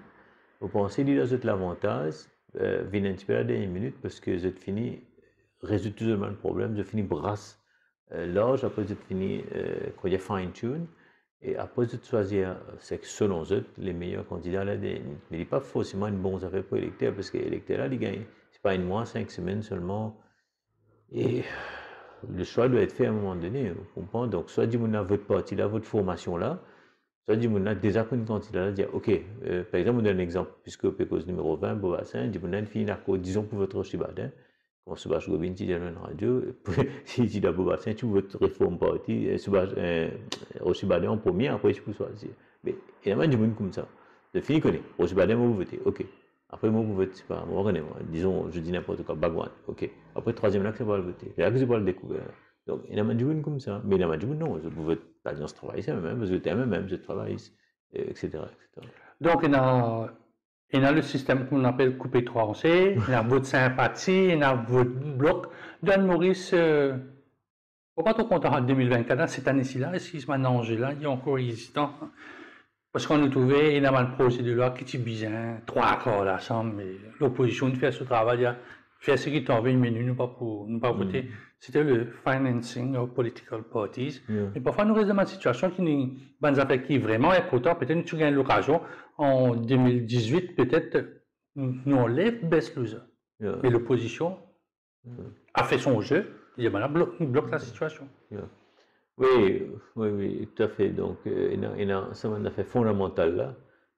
Speaker 2: vous pensez qu'ils ont l'avantage, viennent un petit peu à la dernière minute parce que vous fini, résout tout le problème, vous fini brasse large, après vous fini, quand il y a fine-tune, et après vous choisir, c'est selon eux, les meilleurs candidats à la dernière minute. Mais il n'est pas forcément une bonne affaire pour l'électeur parce que l'électeur là, il gagne. C'est pas 1 mois, 5 semaines seulement. Et le choix doit être fait à un moment donné, vous comprenez? Donc, soit du monde à votre parti là, votre formation là, soit du monde là, déjà pour une candidat là, dire, ok, par exemple, on donne un exemple, puisque Pécos numéro 20, Bobassin, du monde là, finit d'accord, disons pour votre Chibadin, comme Soubache Gobin, tu dis dans une radio, si tu dis à Bobassin, tu veux votre réforme parti, Chibadin en premier, après tu peux choisir. Mais il y a du monde comme ça. De fini connaît, Chibadin, vous votez, ok. Après, moi, vous votez, c'est pas, moi, disons, je dis n'importe quoi, Bagwan, ok. Après, troisième là, c'est pas le voter. Là, que c'est pas le découvrir. Donc, il y a un du monde comme ça. Mais il y a un du monde, non, vous votez l'Alliance travailliste même, vous êtes même, vous êtes travailliste, etc., etc.
Speaker 1: Donc, il y a le système qu'on appelle coupé tranché, il y a votre sympathie, il y a votre bloc. Dan Maurice, pourquoi tu content en 2024, cette année-ci là, est-ce qu'il se mélange là, il est encore hésitant? Parce qu'on a trouvé énormément de projets de loi qui est bizarre, 3 accords l'ensemble, mais l'opposition fait ce travail, fait ce qui est envie, mais nous pas voter. C'était le financing of political parties. Mais parfois, nous restons dans une situation qui n'est pas une affaire qui est vraiment importante. Peut-être que tu gagnes l'occasion. En 2018, peut-être, nous on lève Best Loser. Mais l'opposition a fait son jeu. Il y a maintenant bloque la situation.
Speaker 2: Oui, tout à fait. Donc, il y a un affaire fondamental là,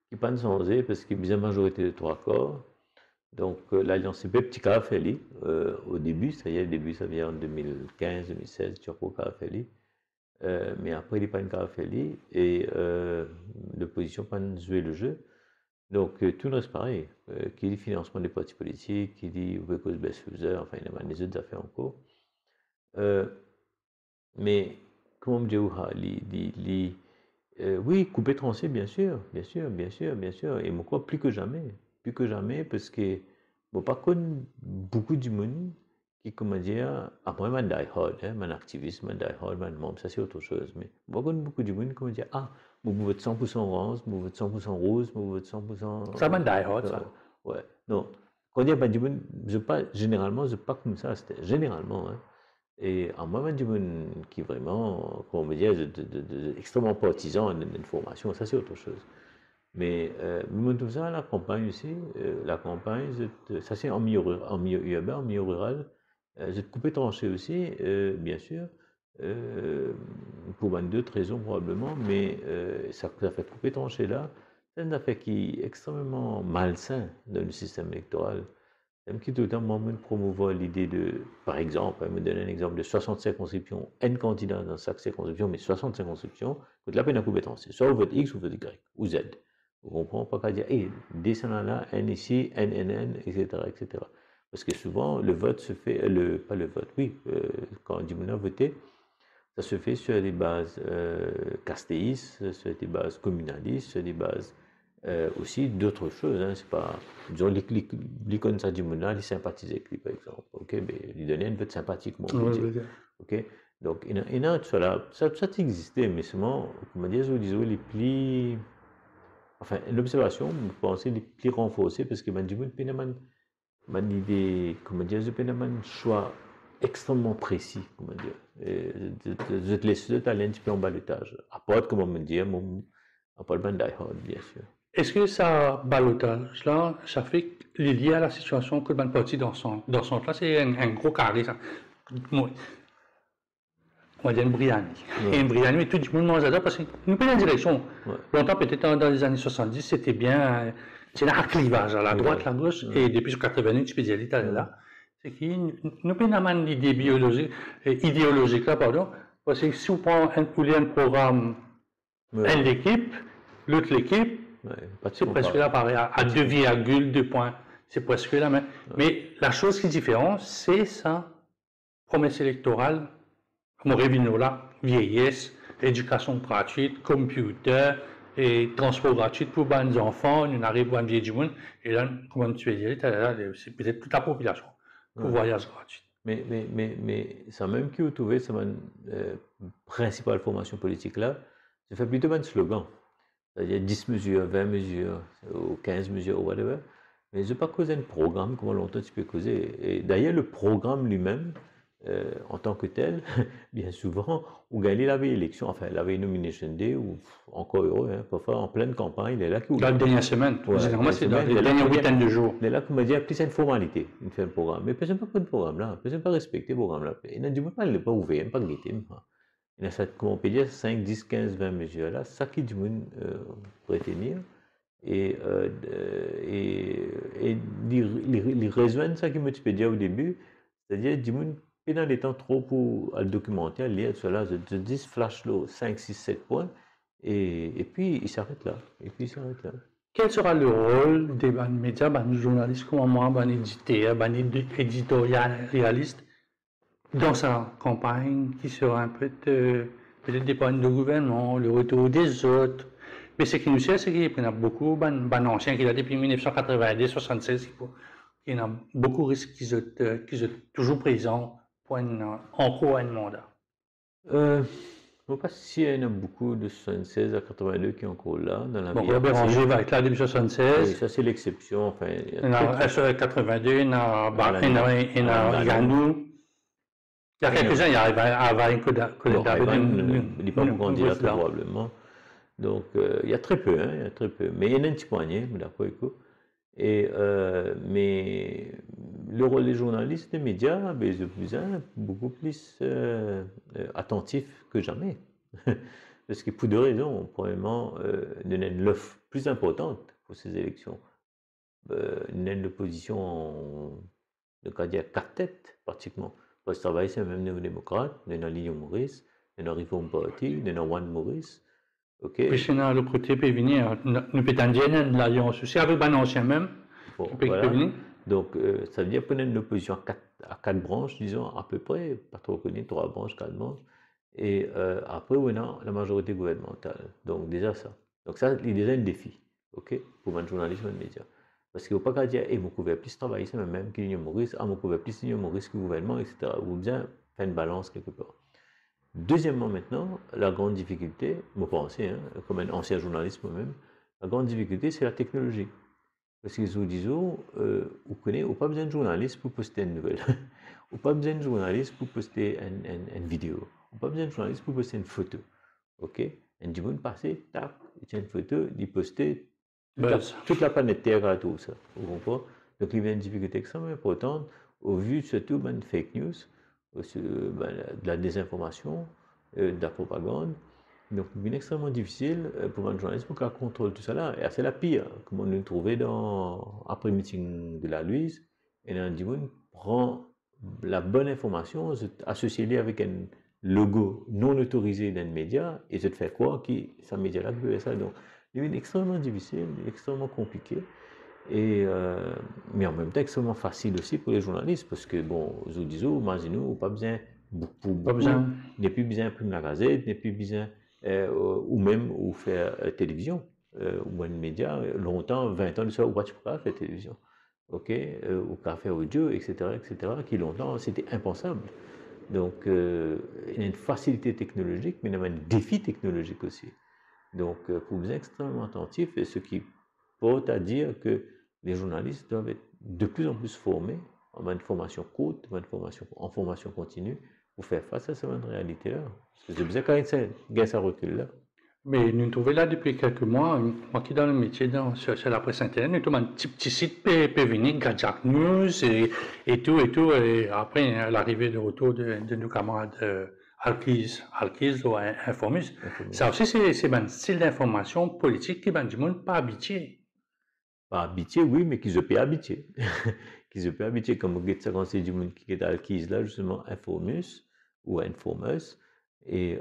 Speaker 2: qui n'est pas changé parce qu'il y a une majorité de 3 accords. Donc, l'Alliance CP, petit Carafeli, au début, c'est-à-dire, le début, ça vient en 2015, 2016, Turco Carafeli. Mais après, il n'y a pas une Carafeli et l'opposition n'a pas joué le jeu. Donc, tout reste pareil. Qui dit financement des partis politiques, qui dit cause best user, enfin, il y a des autres affaires en cours. Mais, comme je dis, oui, couper tranché, bien sûr. Et moi, quoi, plus que jamais, parce que, bon, par contre, beaucoup de monde qui, comment dire, après, man die hard, man activiste, man die hard, man membre, ça c'est autre chose. Mais, beaucoup de monde, comment dire, vous vote 100% orange, vous vote 100% rose, vous vote 100%.
Speaker 1: Ça man die hard, ça.
Speaker 2: Ouais, non. Quand il y a pas de monde, généralement, je pas comme ça, c'était généralement, Et en moi, du monde qui vraiment, comment me dire, extrêmement partisan d'information, ça c'est autre chose. Mais tout ça, la campagne aussi, ça c'est en milieu urbain, en milieu rural, j'ai coupé tranché aussi, bien sûr, pour d'autres raisons probablement, mais ça fait couper tranché là, c'est une affaire qui est extrêmement malsain dans le système électoral. Même qui tout le temps promouvoir l'idée de, par exemple, me donner un exemple de 60 circonscriptions, N candidats dans chaque circonscription, mais 60 circonscriptions, que la peine à couper tranché, soit vous vote X ou vous vote Y, ou Z. Vous comprenez pas qu'à dire, descendant là, N ici, N, etc., etc. Parce que souvent, le vote se fait, pas le vote, oui, quand on dit maintenant voter, ça se fait sur des bases castéistes, sur des bases communalistes, sur des bases aussi d'autres choses. C'est pas, disons, l'icône ça du monde, il sympathise avec lui, par exemple. Ok, mais lui donner une vote sympathiquement. Ok, donc il y a tout ça là, ça existait, mais seulement, comment dire, disons, les plis. Enfin, l'observation, je pense, les plus renforcée parce que du monde, une idée, comment dire, un choix extrêmement précis, comment dire. Je te laisse aller un petit peu en balotage. À part, comment me dire, à part le die hard, bien sûr.
Speaker 1: Est-ce que ça balotage là, ça fait lié à la situation que le parti dans son là, c'est un gros carré, ça. On va dire une Briani. Et une Briani, mais tout le monde nous adore parce que nous prenons une direction. Longtemps, peut-être dans les années 70, c'était bien, c'est un clivage à la droite, à la gauche, et depuis 80, tu peux dire là. C'est qui, nous prenons une idée idéologique là, pardon, parce que si on prend un programme, l'équipe, l'autre l'équipe, c'est presque là, pareil, à 2,2 points. C'est presque là, mais la chose qui est différente, c'est sa promesse électorale. Comme revenu là, vieillesse, éducation gratuite, computer et transport gratuit pour les enfants, nous arrivons à un vieil du monde, et là, comme tu as dit, c'est peut-être toute la population pour voyage gratuit.
Speaker 2: Mais ça même qui vous trouvez, c'est ma principale formation politique là, je fais plutôt un slogan. C'est-à-dire 10 mesures, 20 mesures, ou 15 mesures, ou whatever. Mais je ne vais pas causer un programme, comment longtemps tu peux causer. Et d'ailleurs, le programme lui-même, en tant que tel, bien souvent, on gagne la veille élection, enfin la veille nomination day, ou encore heureux, parfois en pleine campagne, il est là qui...
Speaker 1: La dernière semaine, généralement c'est dans les dernières huitaines de jours.
Speaker 2: Il est là, comme on dit, plus c'est une formalité, il fait un programme. Mais personne n'a pas de programme là, personne n'a pas respecté le programme là. Il n'a dit pas, il n'est pas ouvert, il n'a pas guetté. Il y a, comment on peut dire, 5, 10, 15, 20 mesures là, ça qui du monde retenir. Et les rejoindre, ça qui me tu peux dire au début, c'est-à-dire du monde dans les temps trop pour le documentaire, lire cela, je dis flash là, 5, 6, 7 points, et puis il s'arrête là.
Speaker 1: Quel sera le rôle des médias, des journalistes comme moi, des éditeurs, des éditorialistes dans sa campagne qui sera un peu peut-être des problèmes de gouvernement, le retour des autres. Mais ce qui nous sert, c'est qu'il y a beaucoup d'anciens qui sont depuis 1990-76, il y en a beaucoup de risques qui sont toujours présents pour encore un mandat.
Speaker 2: Je ne sais pas s'il y en a beaucoup de 76 à 82 qui sont encore là dans la vie.
Speaker 1: Bon, Béranger va être là depuis 76.
Speaker 2: Oui, ça c'est l'exception. Enfin,
Speaker 1: il y en a 82, il y en a Ganou. Il y a quelques-uns, il y a Ivan
Speaker 2: il n'est pas pour candidat probablement. Donc, il y a très peu, hein, il y a très peu. Mais il y en a un petit poignet, d'accord, écoute. Mais le rôle des journalistes, des médias, est beaucoup plus attentif que jamais. Parce que pour deux raisons, premièrement, il y a une offre plus importante pour ces élections. Il y a une opposition, de cas dire, 4 têtes, pratiquement. Parce que travail, c'est même néo-démocrate, il y a l'Union Maurice, il y a Reform Party, il y a One Maurice.
Speaker 1: Okay. Puis c'est dans le côté peut venir, nous peut de l'alliance aussi, avec un ancien même.
Speaker 2: Bon, voilà. Donc, ça veut dire qu'on a une opposition à 4 branches, disons, à peu près, pas trop connu, 3 branches, 4 branches. Et après, on a la majorité gouvernementale. Donc, déjà ça. Donc, ça, c'est déjà un défi, ok, pour un journaliste ou un média. Parce qu'il ne faut pas dire, mon couvert plus travailler, c'est même que l'Union Maurice, mon couvert plus l'Union Maurice que le gouvernement, etc. Vous bien faire une balance quelque part. Deuxièmement, maintenant, la grande difficulté, moi pensez, hein, comme un ancien journaliste moi-même, la grande difficulté, c'est la technologie. Parce que vous disent, vous connaissez, vous pas besoin de journaliste pour poster une nouvelle. Vous pas besoin de journaliste pour poster une vidéo. Vous pas besoin de journaliste pour poster une photo. Ok? Un du monde passé, tac, il tient une photo, il postait toute la planète Terre à tout ça. Vous comprenez? Donc, il y a une difficulté extrêmement importante au vu surtout de fake news, de la désinformation, de la propagande. Donc, c'est extrêmement difficile pour un journaliste pour qu'il contrôle tout ça là. Et c'est la pire, comme on l'a trouvé après le meeting de la Louise. Et là, on prend la bonne information, associée avec un logo non autorisé d'un média, et je te fais croire que c'est un média là qui peut faire ça. Donc, c'est extrêmement difficile, extrêmement compliqué. Mais en même temps extrêmement facile aussi pour les journalistes parce que bon, je vous dis, imaginez-vous, pas besoin n'est plus besoin d'imprimer la gazette, n'est plus besoin ou même ou faire télévision ou un média longtemps, 20 ans de ça, ou pas tu peux pas faire télévision, ok, ou café audio, etc., qui longtemps c'était impensable. Donc il y a une facilité technologique, mais il y a un défi technologique aussi. Donc pour vous être extrêmement attentif, et ce qui porte à dire que les journalistes doivent être de plus en plus formés en formation courte, en formation continue, pour faire face à cette réalité-là. Parce que c'est besoin quand même ça recule là.
Speaker 1: Mais nous trouvons là depuis quelques mois, moi qui est dans le métier sur la presse internet, nous trouvons un petit site peut venir, Gadget News et tout, et après l'arrivée de retour de nos camarades Alkiz ou Informus. Ça aussi, c'est un style d'information politique qui est du monde pas habitué.
Speaker 2: Pas habitué, oui, mais qui se peut habituer. Qui se peut habituer, comme vous dites, quand c'est du monde qui est Alkiz là, justement, Informus ou Informus, et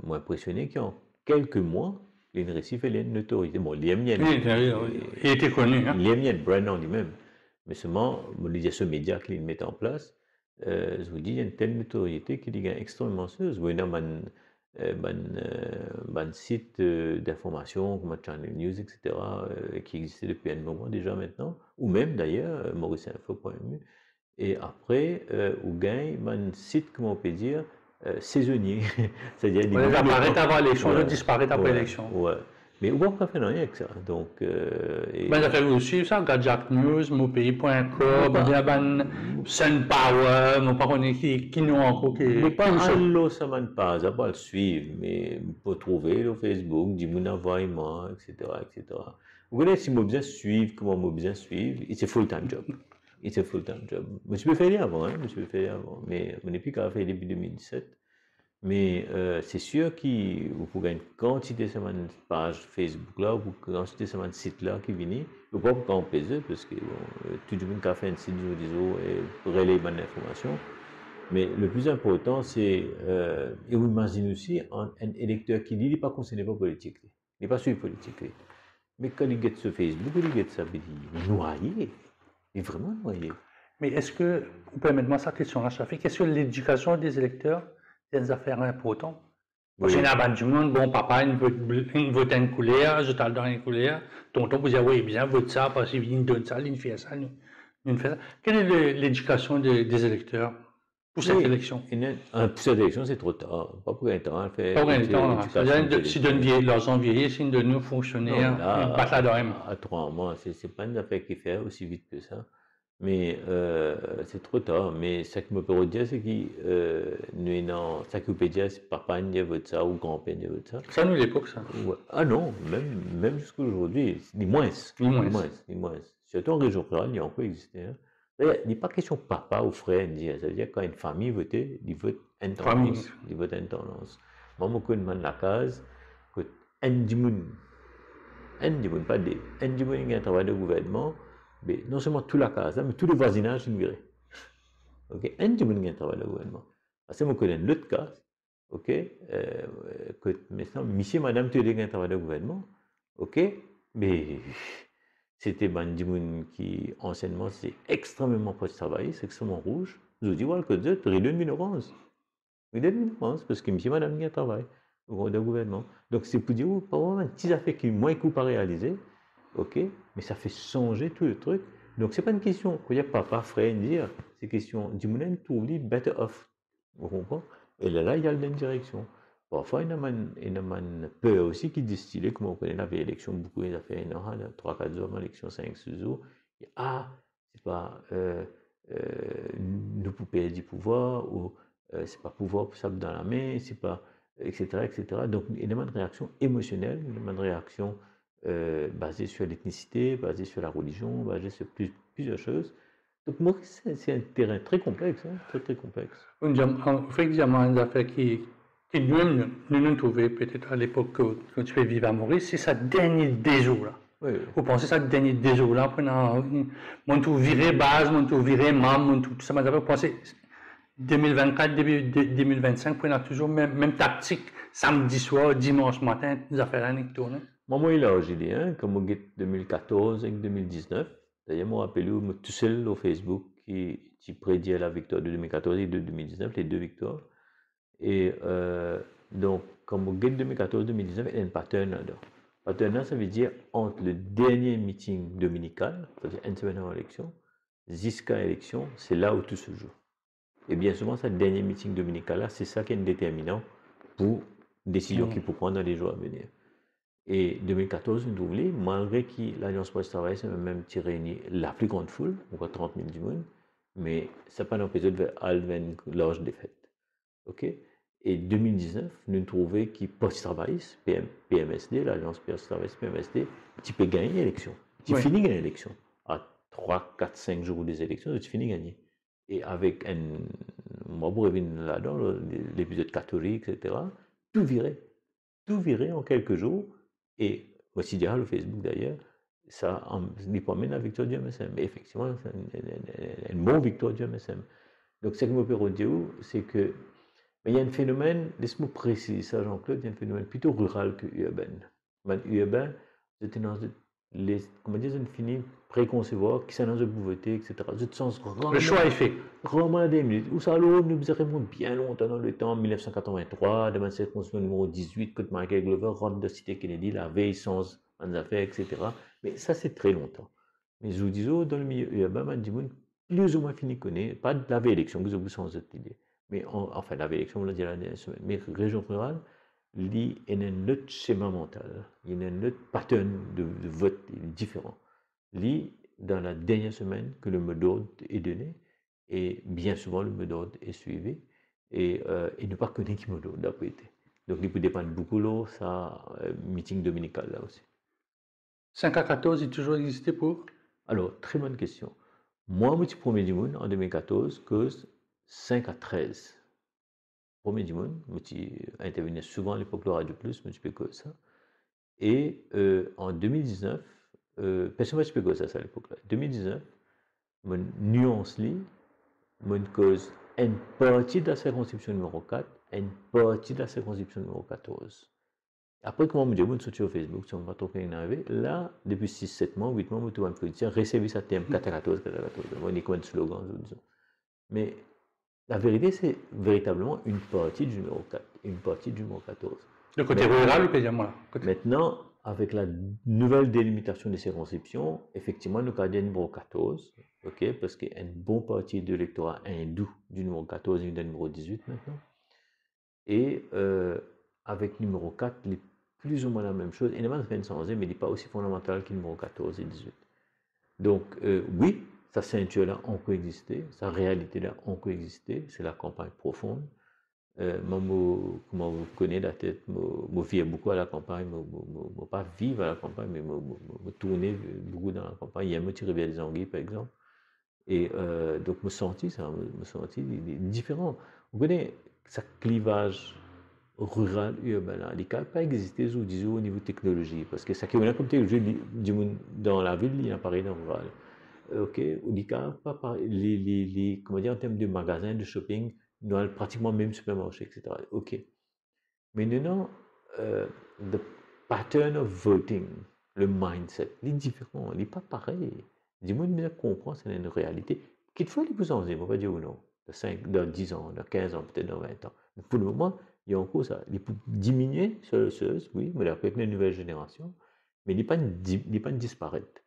Speaker 2: moi impressionné qu'en quelques mois, il récif et une notoriété. Bon, il
Speaker 1: était connu. Hein?
Speaker 2: Il y a brand en lui-même. Mais seulement, il y a ce média qu'il met en place. Je vous dis, il y a une telle notoriété qu'il est extrêmement sérieuse. Vous voyez, un site d'information comme Channel News, etc., qui existait depuis un moment déjà maintenant, ou même d'ailleurs, mauriceinfo.mu. Et après, ou gagne un site, comment on peut dire, saisonnier.
Speaker 1: C'est-à-dire il apparaît avant l'élection, il disparaît après l'élection.
Speaker 2: Ouais. Mais on va pas faire rien avec ça. Donc,
Speaker 1: ça fait aussi ça, Gadget News, monpays.com, SunPower, mon pas qui nous encore qui.
Speaker 2: Mais pas allo ça man pas, ça pas le suivre, mais pour trouver le Facebook, du mon envoyement, etc., etc. Vous connaissez si moi besoin suivre, comment moi besoin suivre, c'est full-time job. C'est un full-time job. Je peux faire avant, mais je n'ai plus qu'à faire depuis 2017. Mais c'est sûr que vous pouvez une quantité de pages Facebook là, ou une quantité de sites là qui viennent. Vous ne pouvez pas en peser parce que tout le monde qui a fait un site et relayer bonne information. Mais le plus important, c'est, et vous imaginez aussi un électeur qui n'est pas concerné par politique, il n'est pas suivi politique. Mais quand il est sur Facebook, il est ça, il est noyé. Il est vraiment noyé.
Speaker 1: Mais est-ce que, vous permettez-moi cette question-là, Shafik, est-ce que l'éducation des électeurs est une affaire importante? Parce qu'il y a du monde, bon, papa, il vote une couleur, je t'en donne une couleur. Tonton vous dit, oui, bien, vote ça, parce qu'il donne ça, il fait ça, il fait ça. Quelle est l'éducation des électeurs pour cette élection?
Speaker 2: Pour cette élection, c'est trop tard. Pas pour un temps, faire
Speaker 1: Pas pour un temps,
Speaker 2: éducation.
Speaker 1: si leurs gens vieillir, si de nous fonctionnaires, ils battent la dorme.
Speaker 2: À 3 mois, c'est pas une affaire qui fait aussi vite que ça. Mais c'est trop tard. Mais ce que je peux dire, c'est que nous, non, ça que peut dire, c'est papa n'y veut ça ou grand-père n'y veut ça.
Speaker 1: Ça, nous, l'époque, ça.
Speaker 2: Ouais. Ah non, même jusqu'à aujourd'hui, ni moins. Ni moins. Surtout en région rurale, il y a encore existé. Hein. Il n'est pas question papa ou frère, ça veut dire quand une famille votait, ils votent une tendance. Ils votent une tendance. Moi, je demande la case, que un pas des, un qui a un travail de gouvernement, mais non seulement toute la case, mais tout le voisinage, il virait. Ok, un qui a un travail de gouvernement. Parce que je connais l'autre cas, ok, que maintenant, monsieur, madame, tu as un travail de gouvernement, ok, mais c'était Bandimoun qui, anciennement, c'est extrêmement proche de travailler, c'est extrêmement rouge. Je vous dis, voilà, que vous il donne une orange. Il donne une orange, parce que monsieur, madame, il y a un travail de gouvernement. Donc, c'est pour dire, pas vraiment un petit affaire qui est moins coup à réaliser, ok, mais ça fait changer tout le truc. Donc, c'est pas une question qu'il n'y a papa, frère, dire, c'est une question, du monde, tout oublie, better off. Vous comprenez? Et là, il y a la même direction. Parfois, il y a une peur aussi qui distille, comme on connaît la vieille élection, beaucoup, il a fait 3-4 jours, l'élection 5-6 jours. Et, c'est pas, nous pour perdre du pouvoir, ou c'est pas pouvoir pour ça dans la main, c'est pas, etc., etc. Donc, il y a une réaction émotionnelle, une réaction basée sur l'ethnicité, basée sur la religion, basée sur plusieurs choses. Donc, moi, c'est un terrain très complexe, hein, très, très complexe.
Speaker 1: Effectivement, des affaires qui nous trouvaient peut-être à l'époque que tu fais vivre à Maurice, c'est ça dernier déjou là.
Speaker 2: Oui.
Speaker 1: Vous pensez ça dernier déjou là, pendant mon tout viré base, mon tout viré mam, mon tout ça m'a pensé 2024, début 2025, on a toujours même tactique, samedi soir, dimanche matin, des affaires à tourner.
Speaker 2: Moi, il a aujourd'hui, hein, comme on 2014 et 2019. D'ailleurs, je me rappelle, je tout seul au Facebook qui prédit la victoire de 2014 et de 2019, les deux victoires. Et donc, comme on 2014-2019, il y a un pattern là-dedans. Pattern, ça veut dire entre le dernier meeting dominical, c'est-à-dire une semaine avant l'élection, jusqu'à l'élection, c'est là où tout se joue. Et bien souvent, ce dernier meeting dominical là, c'est ça qui est déterminant pour décision qu'il faut prendre dans les jours à venir. Et 2014, nous oublions, malgré que l'Alliance pour le travail, c'est même réuni la plus grande foule, encore 30 000 du monde, mais ça n'a pas empêché de faire une large défaite. Ok? Et 2019, nous trouvons que Post Travail, PMSD, l'Alliance Post Travail, PMSD, tu peux gagner l'élection. Tu finis gagner l'élection. À 3, 4, 5 jours des élections, tu finis gagner. Et avec un. Moi, pour revenir là-dedans, l'épisode catholique, etc., tout virait. Tout virait en quelques jours. Et aussi, dire le Facebook d'ailleurs, ça ne promène la victoire du MSM. Mais effectivement, c'est une bonne victoire du MSM. Donc, ce que je peux dire, c'est que. Mais il y a un phénomène, laisse-moi préciser ça, Jean-Claude, il y a un phénomène plutôt rural que urbain. Urbain, c'était dans comment dire, une finie préconcevoir, qui s'annonce de pauvreté, etc.
Speaker 1: Le choix est fait.
Speaker 2: Vraiment 10 minutes. Où ça, l'eau nous remonte bien longtemps dans le temps, 1983, devant cette circonscription numéro 18, que Michael Glover rentre de Cité Kennedy, la veille sans en affaires, etc. Mais ça, c'est très longtemps. Mais je vous dis, dans le milieu urbain, plus ou moins fini connaît, pas de la veille élection, que vous sans cette idée. Mais enfin, la veille élection, on l'a dit la dernière semaine. Mais région rurale, il y a un autre schéma mental, il y a un autre pattern de vote différent. Dans la dernière semaine que le mot d'ordre est donné, et bien souvent le mot d'ordre est suivi, et ne pas connaître qui mot d'ordre n'a pas été. Donc il peut dépendre beaucoup de ça, meeting dominical là aussi.
Speaker 1: 5 à 14, il a toujours existé pour?
Speaker 2: Alors, très bonne question. Moi, je suis premier du monde en 2014, cause 5 à 13. Premier du monde, je intervenais souvent à l'époque de Radio Plus, mais je peux que ça. Et en 2019, personne ne peut que ça à l'époque-là. 2019, mon nuance mon cause une partie de la circonscription numéro 4 et une partie de la circonscription numéro 14. Après, comment me dire, je suis sur Facebook, si on va trouver une arrivée, là, depuis 6, 7 mois, 8 mois, je suis en politicien, réserver ça thème 4 à 14, 4 à 14. On est comme un slogan, je dis. Mais La vérité, c'est véritablement une partie du numéro 4, une partie du numéro 14.
Speaker 1: Le côté rural, ou moi là.
Speaker 2: Maintenant, avec la nouvelle délimitation des circonscriptions, effectivement, nous avons le numéro 14, ok, parce qu'il y a une bonne partie de l'électorat hindou du numéro 14 et du numéro 18 maintenant. Et avec le numéro 4, il est plus ou moins la même chose. Il n'est pas mais il n'est pas aussi fondamental que le numéro 14 et 18. Donc, oui, sa ceinture-là a coexisté, sa réalité-là a coexisté, c'est la campagne profonde. Moi, comment vous connaissez la tête, je vis beaucoup à la campagne, je pas vivre à la campagne, mais je tourner beaucoup dans la campagne. Il y a un tirer vers les anguilles, par exemple. Et donc, je me senti ça, me senti différent. Vous connaissez, ce clivage rural, urbain, là, il n'a pas existé, je vous dis, au niveau technologie, parce que ça qui est comme technologie, dans la ville, il y a pareil dans le rural. Ok, au Lika, pas pareil, comment dire, en termes de magasins, de shopping, nous avons pratiquement même supermarché, etc. Ok. Mais maintenant, the pattern of voting, le mindset, il est différent, il n'est pas pareil. Dis-moi, bien comprendre, c'est une réalité. Quelquefois, il peut changer, on va dire ou non. Dans 5, dans 10 ans, dans 15 ans, peut-être dans 20 ans. Mais pour le moment, il y a encore ça. Il peut diminuer sur le chose, oui, mais avec les nouvelles générations, mais il n'est pas une disparaître.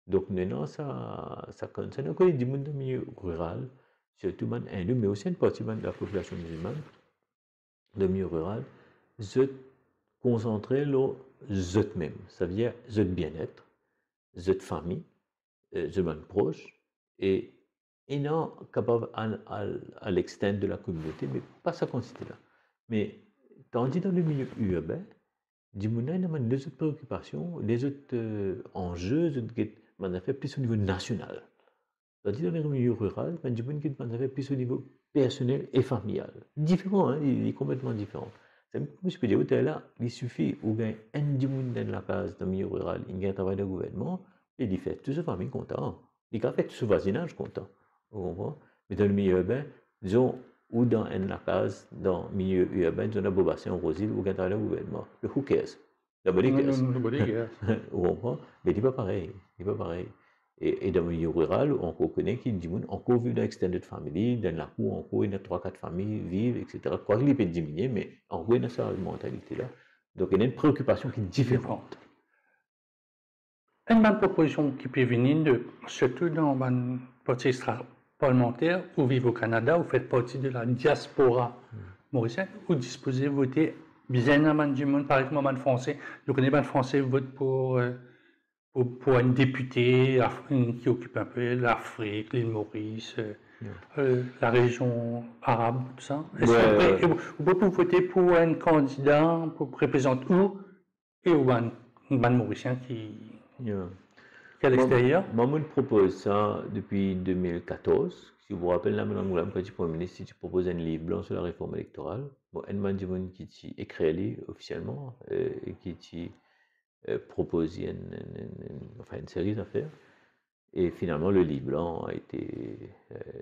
Speaker 2: Donc maintenant, ça concerne encore les monde du milieu rural, surtout man hindou, mais aussi une partie de la population musulmane, de milieu rural, se concentrer sur eux-mêmes. Ça veut dire leur bien-être, leur famille, leur proche, et non capable à l'extérieur de la communauté, mais pas ça consiste là. Mais tandis dans le milieu urbain, du monde a les autres préoccupations, les autres enjeux, on a fait plus au niveau national. Tandis dans le milieu rural, du monde qui a fait plus au niveau personnel et familial. Différent, hein, il est complètement différent. Je peux dire, là, il suffit ou gagne un du monde dans la case dans le milieu rural, il gagne un travail de gouvernement, et il fait toute sa famille content. Il a fait tout ce voisinage content. Vous comprenez? Mais dans le milieu urbain, disons, ou dans la case, dans le milieu urbain, dans la Bobassin, en Rosil, ou dans le gouvernement. Le who cares? Nobody cares.
Speaker 1: Nobody cares.
Speaker 2: Vous comprenez? Mais il n'est pas pareil. Il n'est pas pareil. Et dans le milieu rural, on connaît qu'il dit, encore vu dans l'extended family, dans la cour, encore il y a 3-4 familles vivent, etc. Quoi qu'il peut diminuer, mais encore il y a cette mentalité-là. Donc il y a une préoccupation qui est différente.
Speaker 1: Une bonne proposition qui peut venir, surtout dans une partie extra-parlementaire, où vivez au Canada, vous faites partie de la diaspora mauricienne, vous disposez de voter bien à du monde, par exemple, en français. Je connais pas de français vote pour un député qui occupe un peu l'Afrique, l'île Maurice, la région arabe, tout ça. Vous pouvez voter pour un candidat pour représenter où et où un Mauricien qui est à l'extérieur.
Speaker 2: Moi, je propose ça depuis 2014. Si vous vous rappelez, là, maintenant, le petit Premier ministre, si tu proposes un livre blanc sur la réforme électorale, bon, un man qui écrit officiellement et qui propose une série d'affaires. Et finalement, le livre blanc a été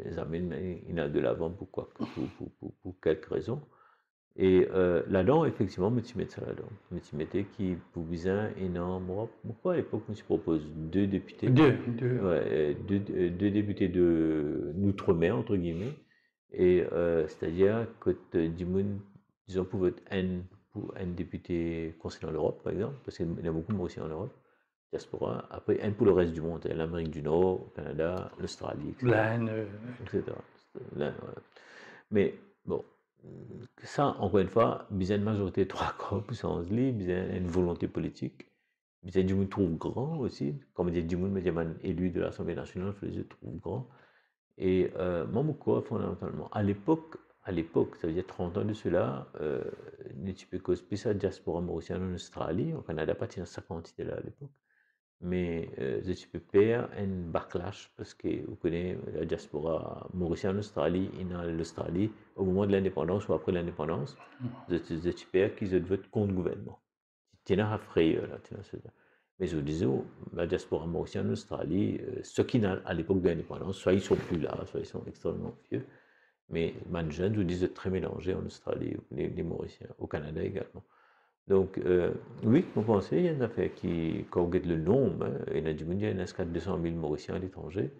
Speaker 2: examiné de l'avant pour quelques raisons. Et là-dedans, effectivement, je me suis mis ça là-dedans. Je me suis mis qui pour bien énorme. Pourquoi à l'époque, je me propose deux députés? Deux députés de l'outre-mer, entre guillemets. Et c'est-à-dire que du monde, disons, pour un député concernant l'Europe, par exemple, parce qu'il y a beaucoup de Mauriciens en Europe, diaspora. Après, un pour le reste du monde, l'Amérique du Nord, le Canada, l'Australie, etc. L'Inde, voilà. Mais bon, ça, encore une fois, il y a une majorité de 3 quarts puissance libre, il y a une volonté politique, il y a du monde trop grand aussi, comme dit du monde, élu de l'Assemblée nationale, il faut trop grand. Et moi, quoi, fondamentalement, à l'époque, ça veut dire 30 ans de cela, tu peux causer plus la diaspora mauricienne en Australie, au Canada, pas de sa quantité-là à l'époque. Mais tu peux perdre un backlash parce que vous connaissez la diaspora mauricienne en Australie et dans l'Australie, au moment de l'indépendance ou après l'indépendance, tu perds qu'ils votent contre le gouvernement. Tu es frayeur là, mais je disais, la diaspora mauricienne en Australie, ceux qui à l'époque de l'indépendance, soit ils sont plus là, soit ils sont extrêmement vieux, mais les jeunes, je disais, très mélangés en Australie, les Mauriciens, au Canada également. Donc, oui, vous pensez, il y a une affaire qui, quand vous regardez le nombre, il y a du monde, il y a 200 000 Mauriciens à l'étranger,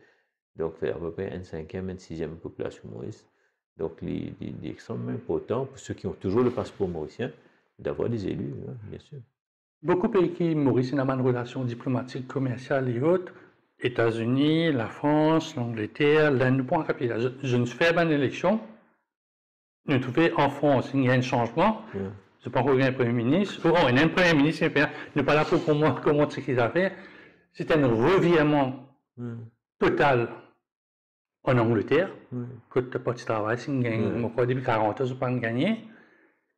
Speaker 2: donc fait à peu près une cinquième, une sixième population maurice. Donc, il est extrêmement important pour ceux qui ont toujours le passeport mauricien d'avoir des élus, hein, bien sûr.
Speaker 1: Beaucoup de pays qui Maurice n'a pas de relations diplomatiques, commerciales et autres, États-Unis, la France, l'Angleterre, l'Inde, point rapide. Je ne fais pas d'élection. Nous trouvons en France, il y a un changement.
Speaker 2: Yeah.
Speaker 1: Je ne sais pas qu'il y a un Premier ministre. Oh, il y a un Premier ministre, il n'est pas là pour comment ce qu'il a fait. C'est un revirement total en Angleterre. Que tu n'as pas de travail, c'est une gagne. Depuis 40 ans, je n'ai pas gagné.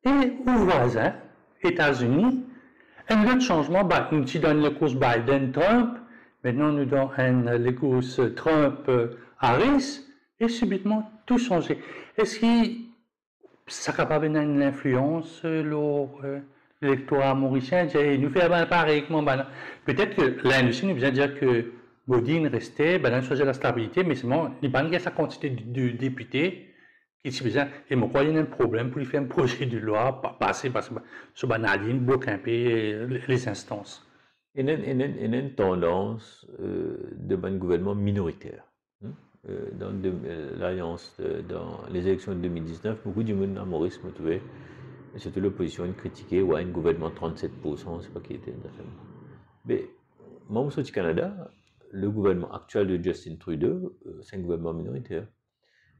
Speaker 1: Et aux voisins, États-Unis, un autre changement, nous donne le cours Biden-Trump, maintenant nous donnons le cours Trump-Harris, et subitement tout changé. Est-ce que ça n'a pas une influence sur l'électorat mauricien? Nous faisons pareil. Peut-être que l'industrie nous vient dire que Bodine restait, dans la stabilité, mais c'est bon, il n'y a pas sa quantité de députés. Et je crois qu'il y a un problème pour lui faire un projet de loi, passer sur Banadine, Bocamper, les instances.
Speaker 2: Il y a une tendance de bon gouvernement minoritaire. Dans l'alliance, dans les élections de 2019, beaucoup de monde à Maurice me trouvait, surtout l'opposition, critiquait ouais, un gouvernement de 37%, c'est pas qui était. Mais moi, au Canada, le gouvernement actuel de Justin Trudeau, c'est un gouvernement minoritaire.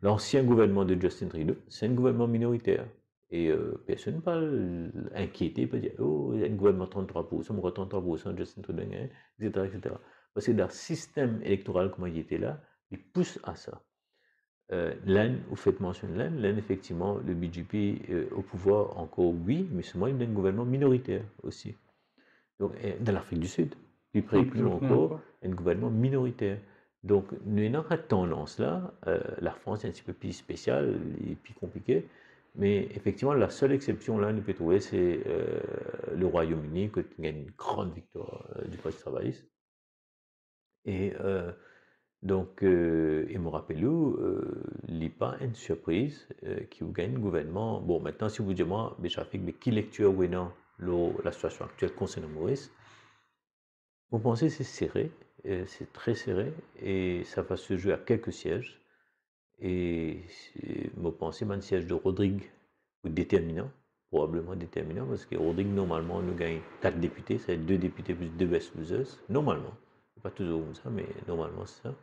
Speaker 2: L'ancien gouvernement de Justin Trudeau, c'est un gouvernement minoritaire. Et personne ne parle inquiété, peut dire, oh, il y a un gouvernement de 33%, on 33%, Justin Trudeau, etc., etc. Parce que dans le système électoral, comme il était là, il pousse à ça. L'Inde, vous faites mention de l'Inde, effectivement, le BJP au pouvoir encore, oui, mais c'est moi, il y a un gouvernement minoritaire aussi. Donc, dans l'Afrique du Sud, plus près que nous encore, un gouvernement minoritaire. Donc, nous avons cette tendance-là. La France est un petit peu plus spéciale et plus compliquée. Mais effectivement, la seule exception là, nous pouvons trouver, c'est le Royaume-Uni, qui a une grande victoire du Parti travailliste. Et donc, il me rappelle, il n'y a pas une surprise qui vous gagne le gouvernement. Bon, maintenant, si vous dites moi, mais qui lecture ou non la situation actuelle concernant Maurice, vous pensez que c'est serré, c'est très serré, et ça va se jouer à quelques sièges. Et vous pensez que un siège de Rodrigue ou déterminant, probablement déterminant, parce que Rodrigue, normalement, nous gagne 4 députés, c'est 2 députés plus 2 best losers, normalement. Pas toujours comme ça, mais normalement c'est ça.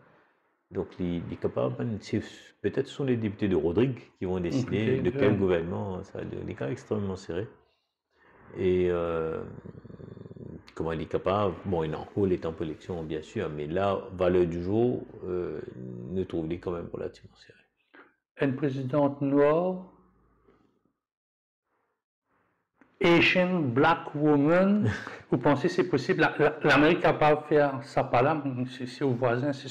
Speaker 2: Donc, il est capable, peut-être ce sont les députés de Rodrigue qui vont décider de quel gouvernement, ça va être des cas extrêmement serrés. Et comment il est capable, bon, il en haut les temps pour l'élection, bien sûr, mais là, valeur du jour, nous trouvons quand même relativement serré.
Speaker 1: Une présidente noire, Asian Black Woman, vous pensez que c'est possible? L'Amérique est capable de faire ça par là, c'est aux voisins, c'est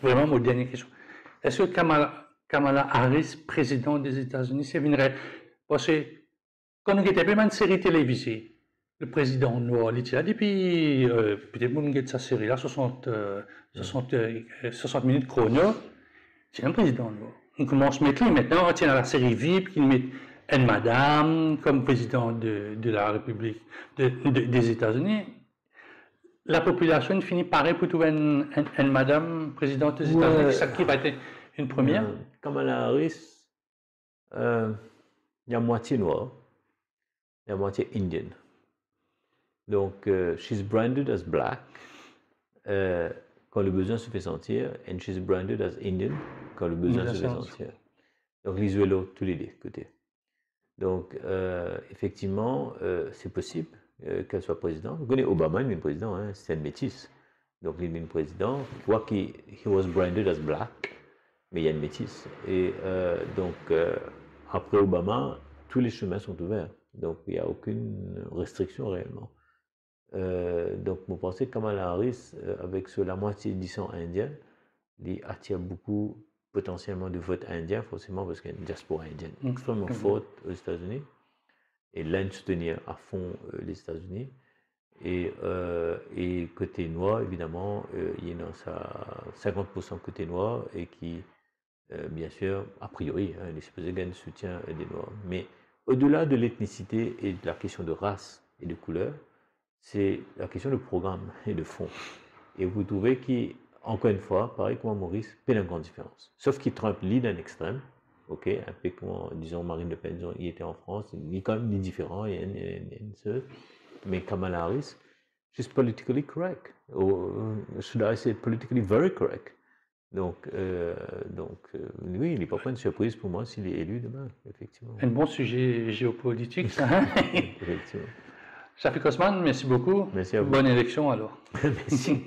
Speaker 1: vraiment ma dernière question. Est-ce que Kamala Harris, présidente des États-Unis, c'est une parce que quand on était une série télévisée, le président noir, il était là depuis, peut-être qu'on a sa série là, 60 minutes chrono, c'est un président noir. On commence à mettre lui, maintenant, on tient à la série VIP, qui met une madame comme président de la République des États-Unis. La population finit par pour trouver une madame présidente des États-Unis, ça qui va être une première.
Speaker 2: Kamala Harris, il y a moitié noir, il y a moitié indienne. Donc, she's branded as black quand le besoin se fait sentir, and she's branded as Indian quand le besoin se fait sentir. Donc, les vélos, tous les deux côtés. Donc, effectivement, c'est possible qu'elle soit présidente. Vous connaissez Obama, il est président, hein, c'est un métis. Donc, il est président. Quoi qu'il was branded as black, mais il y a une métisse. Et donc, après Obama, tous les chemins sont ouverts. Donc, il n'y a aucune restriction réellement. Donc, vous pensez que Kamala Harris, avec la moitié du sang indien, il attire beaucoup potentiellement de votes indiens, forcément, parce qu'il y a une diaspora indienne extrêmement forte aux États-Unis. Et l'Inde soutenir à fond les États-Unis. Et côté noir, évidemment, il y en a 50% côté noir et qui, bien sûr, a priori, il est supposé gagner le soutien des noirs. Mais au-delà de l'ethnicité et de la question de race et de couleur, c'est la question de programme et de fond. Et vous trouvez qu'encore une fois, pareil comme Maurice, il y a une grande différence. Sauf qu'il Trump lead un extrême, ok, un peu comme, disons, Marine Le Pen, il était en France, il est quand même différent, il y a une seule. Mais Kamala Harris, she's politically correct. Or should I say politically very correct? Donc, oui, il n'est pas point de surprise pour moi s'il est élu demain, effectivement.
Speaker 1: Un bon sujet géopolitique, ça. Hein?
Speaker 2: Effectivement.
Speaker 1: Shafiq Osman, merci beaucoup.
Speaker 2: Merci à vous.
Speaker 1: Bonne élection alors.
Speaker 2: Merci.